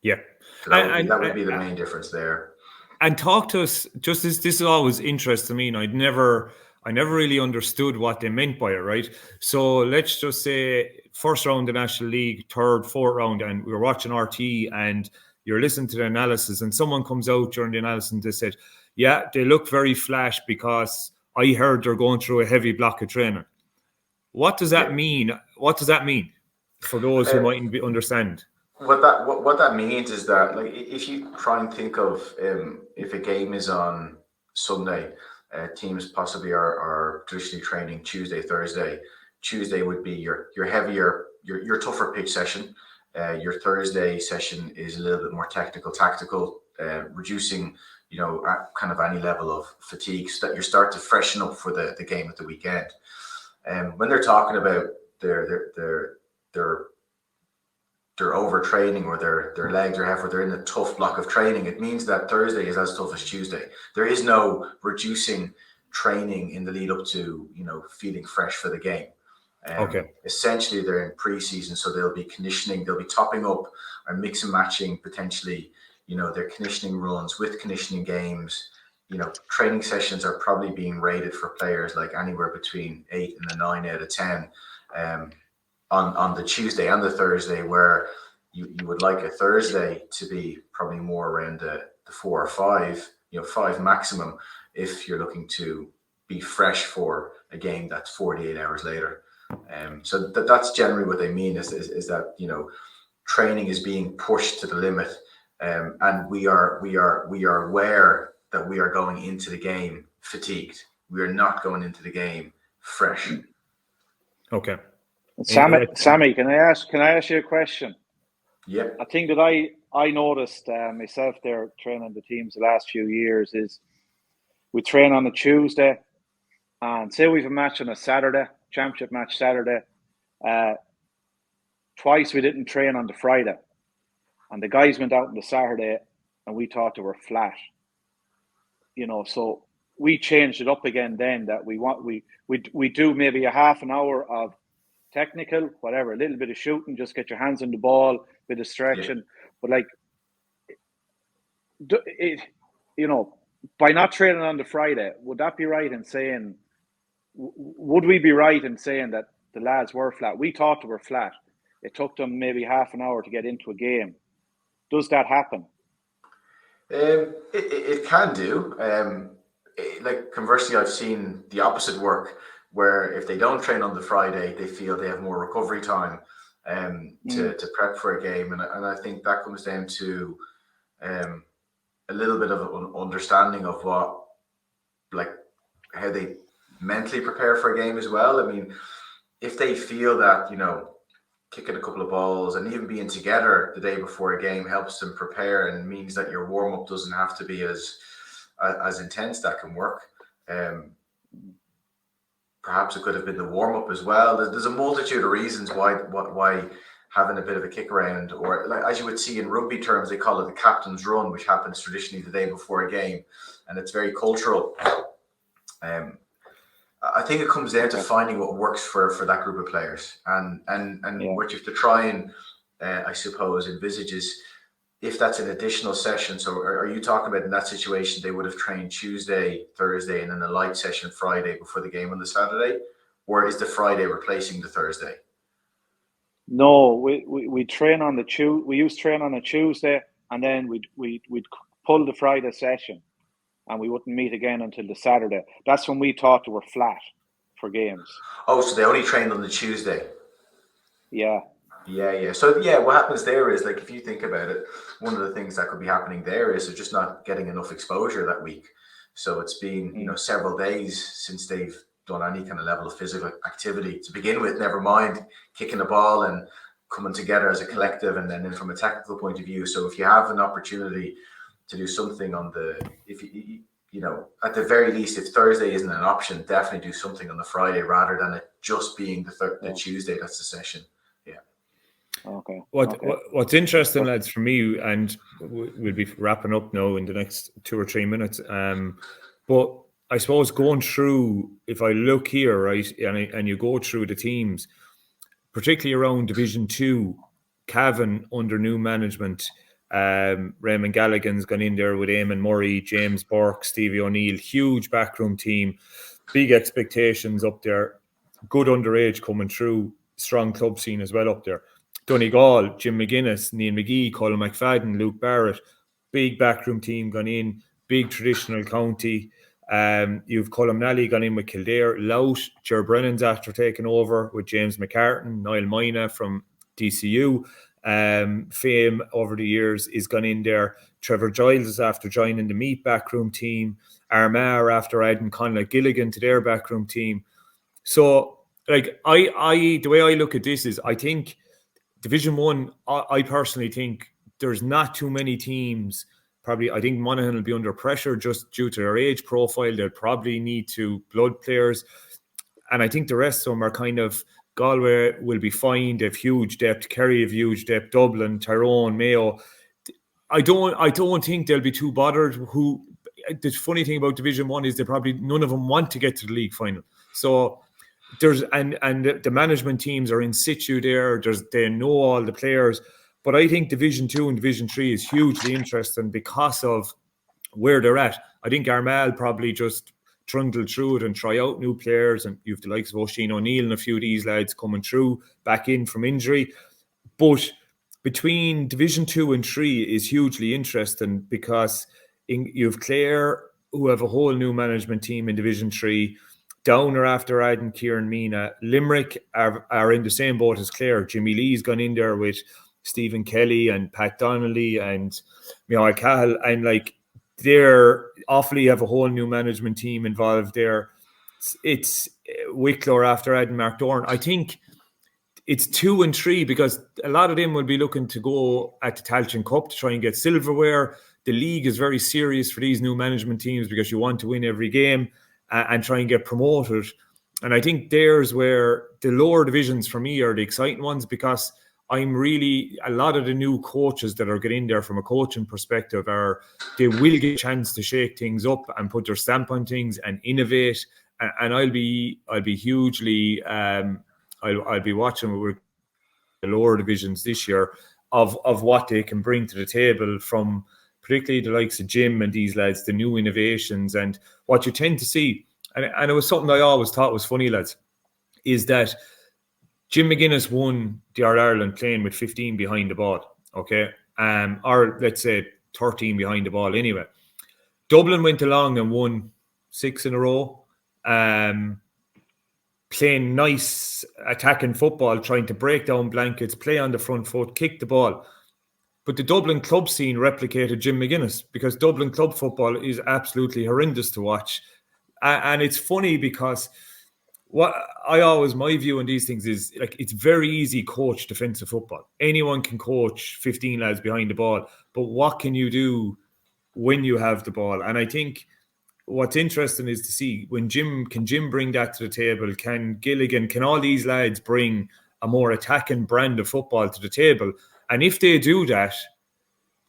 Yeah, so that would be the main difference there. And talk to us. Just this is always interesting to me, and I never really understood what they meant by it, right? So let's just say first round of the National League, third, fourth round, and we were watching RT, and you're listening to the analysis, and someone comes out during the analysis and they said, yeah, they look very flash because I heard they're going through a heavy block of training. What does that mean? What does that mean for those who mightn't understand? What that means is that, like, if you try and think of if a game is on Sunday, teams possibly are traditionally training Tuesday, Thursday. Tuesday would be your heavier, your tougher pitch session. Your Thursday session is a little bit more technical, tactical, reducing, kind of any level of fatigue, so that you start to freshen up for the game at the weekend. When they're talking about their overtraining or their legs or effort, they're in a tough block of training, it means that Thursday is as tough as Tuesday. There is no reducing training in the lead up to, feeling fresh for the game. Essentially, they're in pre-season, so they'll be conditioning, they'll be topping up or mix and matching potentially, their conditioning runs with conditioning games. Training sessions are probably being rated for players like anywhere between 8 and a 9 out of 10 on the Tuesday and the Thursday, where you would like a Thursday to be probably more around the 4 or 5, 5 maximum, if you're looking to be fresh for a game that's 48 hours later. So that's generally what they mean is that, training is being pushed to the limit, and we are aware that we are going into the game fatigued. We are not going into the game fresh. Okay. Sami, can I ask you a question? Yeah. A thing that I noticed myself there training the teams the last few years is we train on a Tuesday, and say we have a match on a Saturday, championship match Saturday. Twice we didn't train on the Friday, and the guys went out on the Saturday, and we thought they were flat. So we changed it up again. Then that we do maybe a half an hour of technical, whatever, a little bit of shooting, just get your hands on the ball, bit of stretching. Yeah. But by not training on the Friday, would that be right in saying? Would we be right in saying that the lads were flat? We thought they were flat. It took them maybe half an hour to get into a game. Does that happen? It can do. Like conversely, I've seen the opposite work, where if they don't train on the Friday, they feel they have more recovery time to prep for a game, and I think that comes down to a little bit of an understanding of how they mentally prepare for a game as well. I mean, if they feel that kicking a couple of balls and even being together the day before a game helps them prepare and means that your warm-up doesn't have to be as intense, that can work. Perhaps it could have been the warm-up as well. There's a multitude of reasons why having a bit of a kick around, or like, as you would see in rugby terms, they call it the captain's run, which happens traditionally the day before a game, and it's very cultural. I think it comes down to finding what works for that group of players, and what you have to try and I suppose envisage is if that's an additional session. So are you talking about in that situation they would have trained Tuesday, Thursday, and then a light session Friday before the game on the Saturday, or is the Friday replacing the Thursday? No, we train on the we used to train on a Tuesday, and then we'd pull the Friday session, and we wouldn't meet again until the Saturday. That's when we thought they were flat for games. Oh, so they only trained on the Tuesday? Yeah. Yeah. So what happens there is, like, if you think about it, one of the things that could be happening there is they're just not getting enough exposure that week. So it's been, several days since they've done any kind of level of physical activity to begin with, never mind kicking the ball and coming together as a collective, and then from a technical point of view. So if you have an opportunity to do something on if you at the very least, if Thursday isn't an option, definitely do something on the Friday rather than it just being the Tuesday that's the session. Okay. What's interesting, lads, for me, and we'll be wrapping up now in the next 2 or 3 minutes. But I suppose going through, if I look here, right, and you go through the teams, particularly around Division 2, Cavan under new management, Raymond Gallagher's gone in there with Eamon Murray, James Burke, Stevie O'Neill, huge backroom team, big expectations up there, good underage coming through, strong club scene as well up there. Donegal, Jim McGuinness, Neil McGee, Colin McFadden, Luke Barrett, big backroom team gone in, big traditional county. You've Colm Nally gone in with Kildare, Lout, Ger Brennan's after taking over with James McCartan, Niall Mina from DCU. Fame over the years is gone in there. Trevor Giles is after joining the Meat backroom team. Armagh after adding Conor Gilligan to their backroom team. So, like, the way I look at this is, I think Division 1, I personally think there's not too many teams. Probably, I think Monaghan will be under pressure just due to their age profile. They'll probably need to blood players. And I think the rest of them are kind of, Galway will be fine. They have huge depth. Kerry have huge depth. Dublin, Tyrone, Mayo. I don't think they'll be too bothered. The funny thing about Division 1 is none of them want to get to the league final. So and the management teams are in situ there. They know all the players. But I think Division 2 and Division 3 is hugely interesting because of where they're at. I think Armagh probably just trundle through it and try out new players. And you have the likes of Oisin O'Neill and a few of these lads coming through back in from injury. But between Division 2 and 3 is hugely interesting because you have Clare, who have a whole new management team in Division 3. Down are after adding Kieran Mina. Limerick are in the same boat as Clare. Jimmy Lee's gone in there with Stephen Kelly and Pat Donnelly and Mayo Cahill, and like they're awfully have a whole new management team involved there. It's Wicklow after adding Mark Dorn. I think it's 2 and 3 because a lot of them will be looking to go at the Talty Cup to try and get silverware. The league is very serious for these new management teams because you want to win every game and try and get promoted. And I think there's where the lower divisions for me are the exciting ones because a lot of the new coaches that are getting there from a coaching perspective they will get a chance to shake things up and put their stamp on things and innovate. And I'll be hugely, I'll be watching with the lower divisions this year of what they can bring to the table from particularly the likes of Jim and these lads, the new innovations. And what you tend to see, and it was something I always thought was funny, lads, is that Jim McGuinness won the All-Ireland playing with 15 behind the ball, okay? Or let's say 13 behind the ball anyway. Dublin went along and won 6 in a row, playing nice attacking football, trying to break down blankets, play on the front foot, kick the ball. But the Dublin club scene replicated Jim McGuinness because Dublin club football is absolutely horrendous to watch. And it's funny because my view on these things is like it's very easy coach defensive football. Anyone can coach 15 lads behind the ball, but what can you do when you have the ball? And I think what's interesting is to see when Jim bring that to the table? Can Gilligan, can all these lads bring a more attacking brand of football to the table? And if they do that,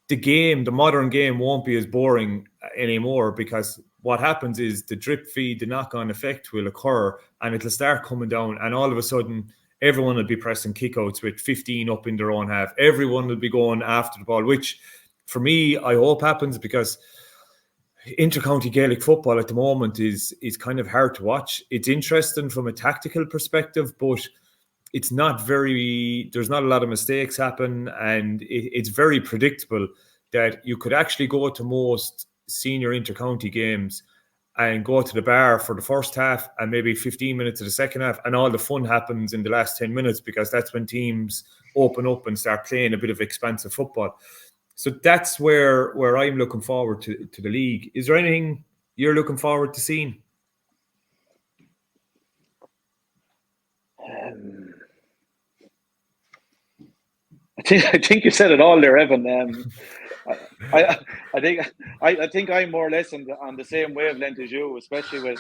the modern game won't be as boring anymore because what happens is the drip feed, the knock-on effect will occur and it'll start coming down and all of a sudden everyone will be pressing kickouts with 15 up in their own half. Everyone will be going after the ball, which for me, I hope happens because intercounty Gaelic football at the moment is kind of hard to watch. It's interesting from a tactical perspective, but there's not a lot of mistakes happen and it's very predictable that you could actually go to most senior intercounty games and go to the bar for the first half and maybe 15 minutes of the second half and all the fun happens in the last 10 minutes because that's when teams open up and start playing a bit of expansive football. So that's where I'm looking forward to the league. Is there anything you're looking forward to seeing? I think you said it all there, Evan. I think I'm more or less on the same wavelength as you, especially with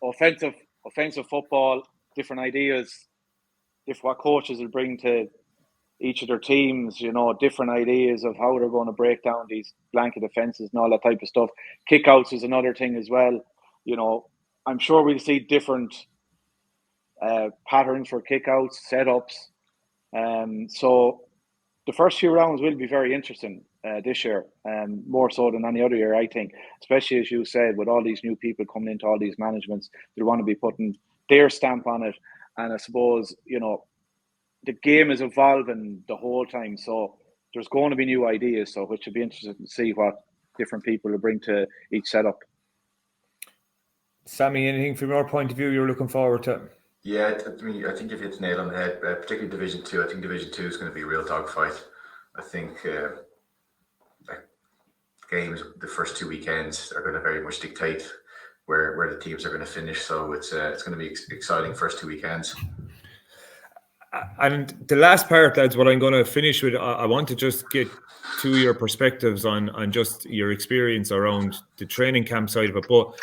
offensive football, different ideas, what coaches will bring to each of their teams, different ideas of how they're going to break down these blanket offences and all that type of stuff. Kickouts is another thing as well. I'm sure we'll see different patterns for kickouts, setups. So the first few rounds will be very interesting this year, more so than any other year, I think. Especially, as you said, with all these new people coming into all these managements, they want to be putting their stamp on it. And I suppose, the game is evolving the whole time. So there's going to be new ideas, so which would be interesting to see what different people will bring to each setup. Sami, anything from your point of view you're looking forward to? Yeah, I think you've hit the nail on the head, particularly Division 2. I think Division 2 is going to be a real dogfight. I think games, the first 2 weekends, are going to very much dictate where the teams are going to finish. So it's going to be exciting first 2 weekends. And the last part, lads, what I'm going to finish with, I want to just get to your perspectives on just your experience around the training camp side of it. But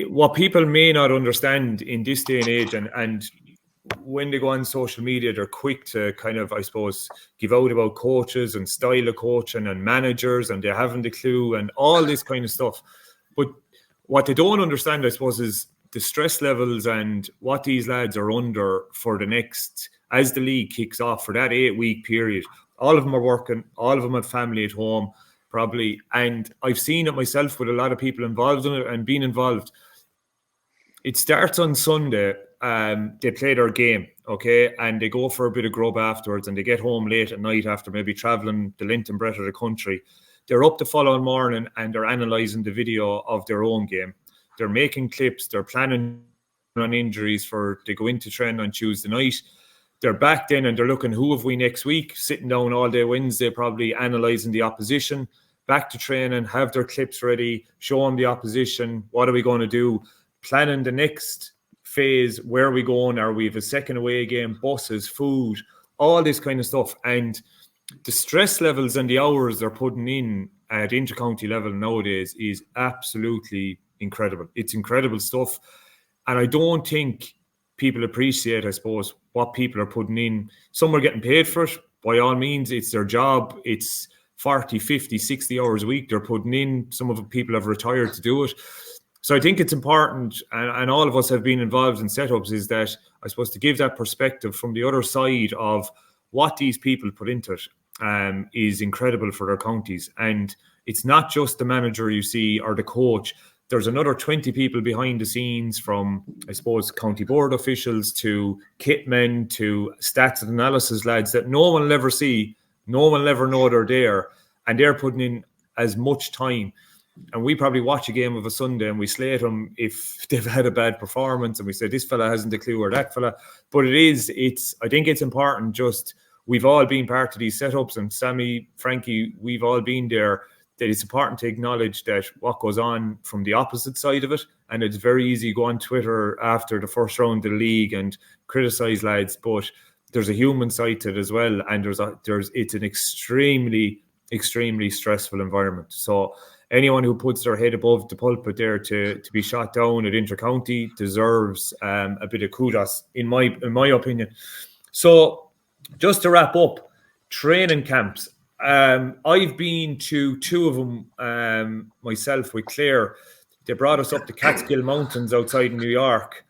what people may not understand in this day and age, and when they go on social media, they're quick to kind of, I suppose, give out about coaches and style of coaching and managers, and they haven't a clue and all this kind of stuff. But what they don't understand, I suppose, is the stress levels and what these lads are under for the next, as the league kicks off for that 8-week period. All of them are working, all of them have family at home, probably. And I've seen it myself with a lot of people involved in it and being involved. It starts on Sunday. They play their game, okay? And they go for a bit of grub afterwards, and they get home late at night after maybe travelling the length and breadth of the country. They're up the following morning and they're analysing the video of their own game. They're making clips. They're planning on injuries they go into training on Tuesday night. They're back then and they're looking, who have we next week? Sitting down all day Wednesday, probably analysing the opposition. Back to training, have their clips ready, show them the opposition. What are we going to do? Planning the next phase. Where are we going? Are we have a second away game? Buses, food, all this kind of stuff. And the stress levels and the hours they're putting in at intercounty level nowadays is absolutely incredible. It's incredible stuff. And I don't think people appreciate, I suppose, what people are putting in. Some are getting paid for it. By all means, it's their job. It's 40, 50, 60 hours a week they're putting in. Some of the people have retired to do it. So I think it's important, and all of us have been involved in setups, is that, I suppose, to give that perspective from the other side of what these people put into it is incredible for their counties. And it's not just the manager you see or the coach. There's another 20 people behind the scenes, from, I suppose, county board officials to kitmen to stats and analysis lads that no one will ever see, no one will ever know they're there, and they're putting in as much time. And we probably watch a game of a Sunday and we slate them if they've had a bad performance, and we say this fella hasn't a clue or that fella. But I think it's important, just, we've all been part of these setups, and Sami, Frankie, we've all been there, that it's important to acknowledge that what goes on from the opposite side of it. And it's very easy to go on Twitter after the first round of the league and criticise lads, but there's a human side to it as well. And it's an extremely, extremely stressful environment. So anyone who puts their head above the pulpit there to be shot down at intercounty deserves a bit of kudos, in my opinion. So just to wrap up, training camps. I've been to 2 of them myself with Claire. They brought us up the Catskill Mountains outside New York.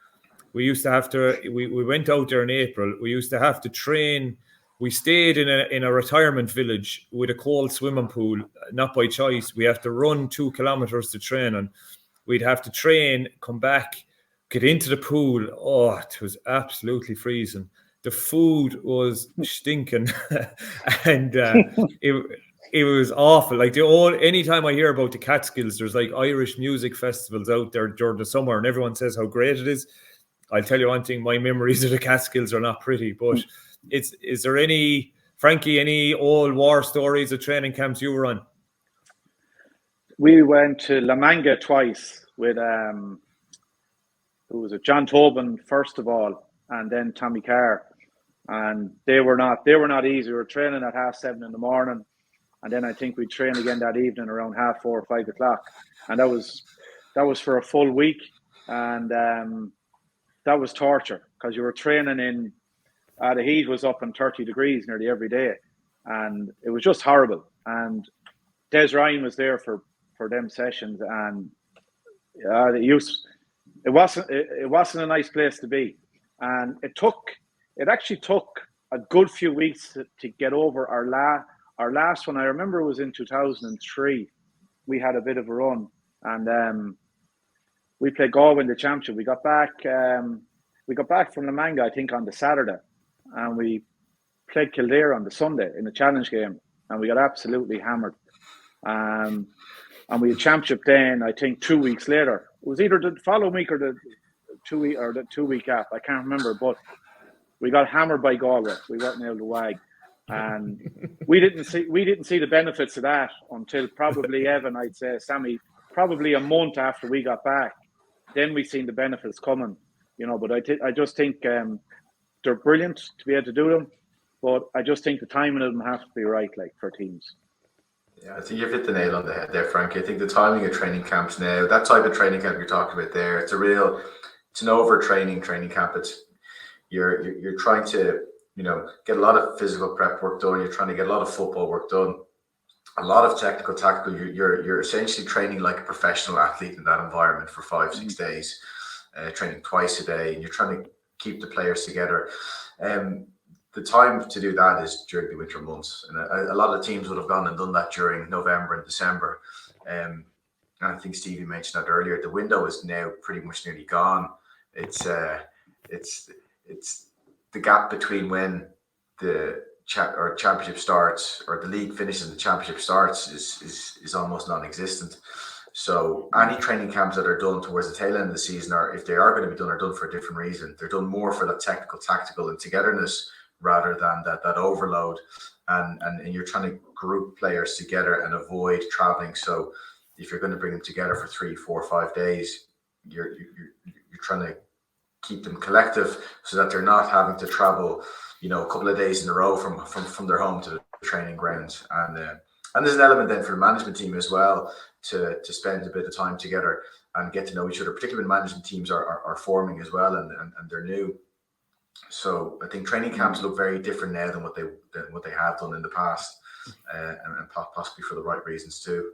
We used to have to, we went out there in April. We used to have to train. We stayed in a retirement village with a cold swimming pool, not by choice. We have to run 2 kilometers to train, and we'd have to train, come back, get into the pool. Oh, it was absolutely freezing. The food was stinking, and it was awful. Like, anytime I hear about the Catskills, there's like Irish music festivals out there during the summer, and everyone says how great it is. I'll tell you one thing: my memories of the Catskills are not pretty, but is there any, Frankie, any old war stories of training camps you were on? We went to La Manga twice with who was it? John Tobin first of all, and then Tommy Carr, and they were not easy. We were training at 7:30 in the morning, and then I think we trained again that evening around 4:30 or 5 o'clock, and that was for a full week, and that was torture because you were training in the heat was up in 30 degrees nearly every day, and it was just horrible. And Des Ryan was there for them sessions, and it wasn't a nice place to be, and it actually took a good few weeks to get over our last one. I remember it was in 2003. We had a bit of a run, and we played Galway in the championship. We got back from La Manga, I think, on the Saturday, and we played Kildare on the Sunday in the challenge game, and we got absolutely hammered. And we had championship then, I think 2 weeks later. It was either the following week or the 2 week after. I can't remember, but we got hammered by Galway. We weren't able to wag, and we didn't see the benefits of that until probably Evan, I'd say, Sami, probably a month after we got back. Then we seen the benefits coming, But I just think they're brilliant to be able to do them, but I just think the timing of them has to be right, like for teams. Yeah, I think you've hit the nail on the head there, Frankie. I think the timing of training camps now, that type of training camp you're talking about there, it's an overtraining training camp. It's you're trying to get a lot of physical prep work done. You're trying to get a lot of football work done, a lot of technical, tactical. You're essentially training like a professional athlete in that environment for 5-6 days, training twice a day, and you're trying to keep the players together. The time to do that is during the winter months, and a lot of teams would have gone and done that during November and December. And I think Stevie mentioned that earlier. The window is now pretty much nearly gone. It's the gap between when the championship starts or the league finishes and the championship starts is almost non-existent. So any training camps that are done towards the tail end of the season, or if they are going to be done, are done for a different reason. They're done more for that technical, tactical, and togetherness, rather than that overload, and you're trying to group players together and avoid traveling. So if you're going to bring them together for 3, 4, 5 days, you're trying to keep them collective so that they're not having to travel, a couple of days in a row from their home to the training grounds. And there's an element then for the management team as well to spend a bit of time together and get to know each other, particularly when management teams are forming as well and they're new. So I think training camps look very different now than what they have done in the past, and possibly for the right reasons too.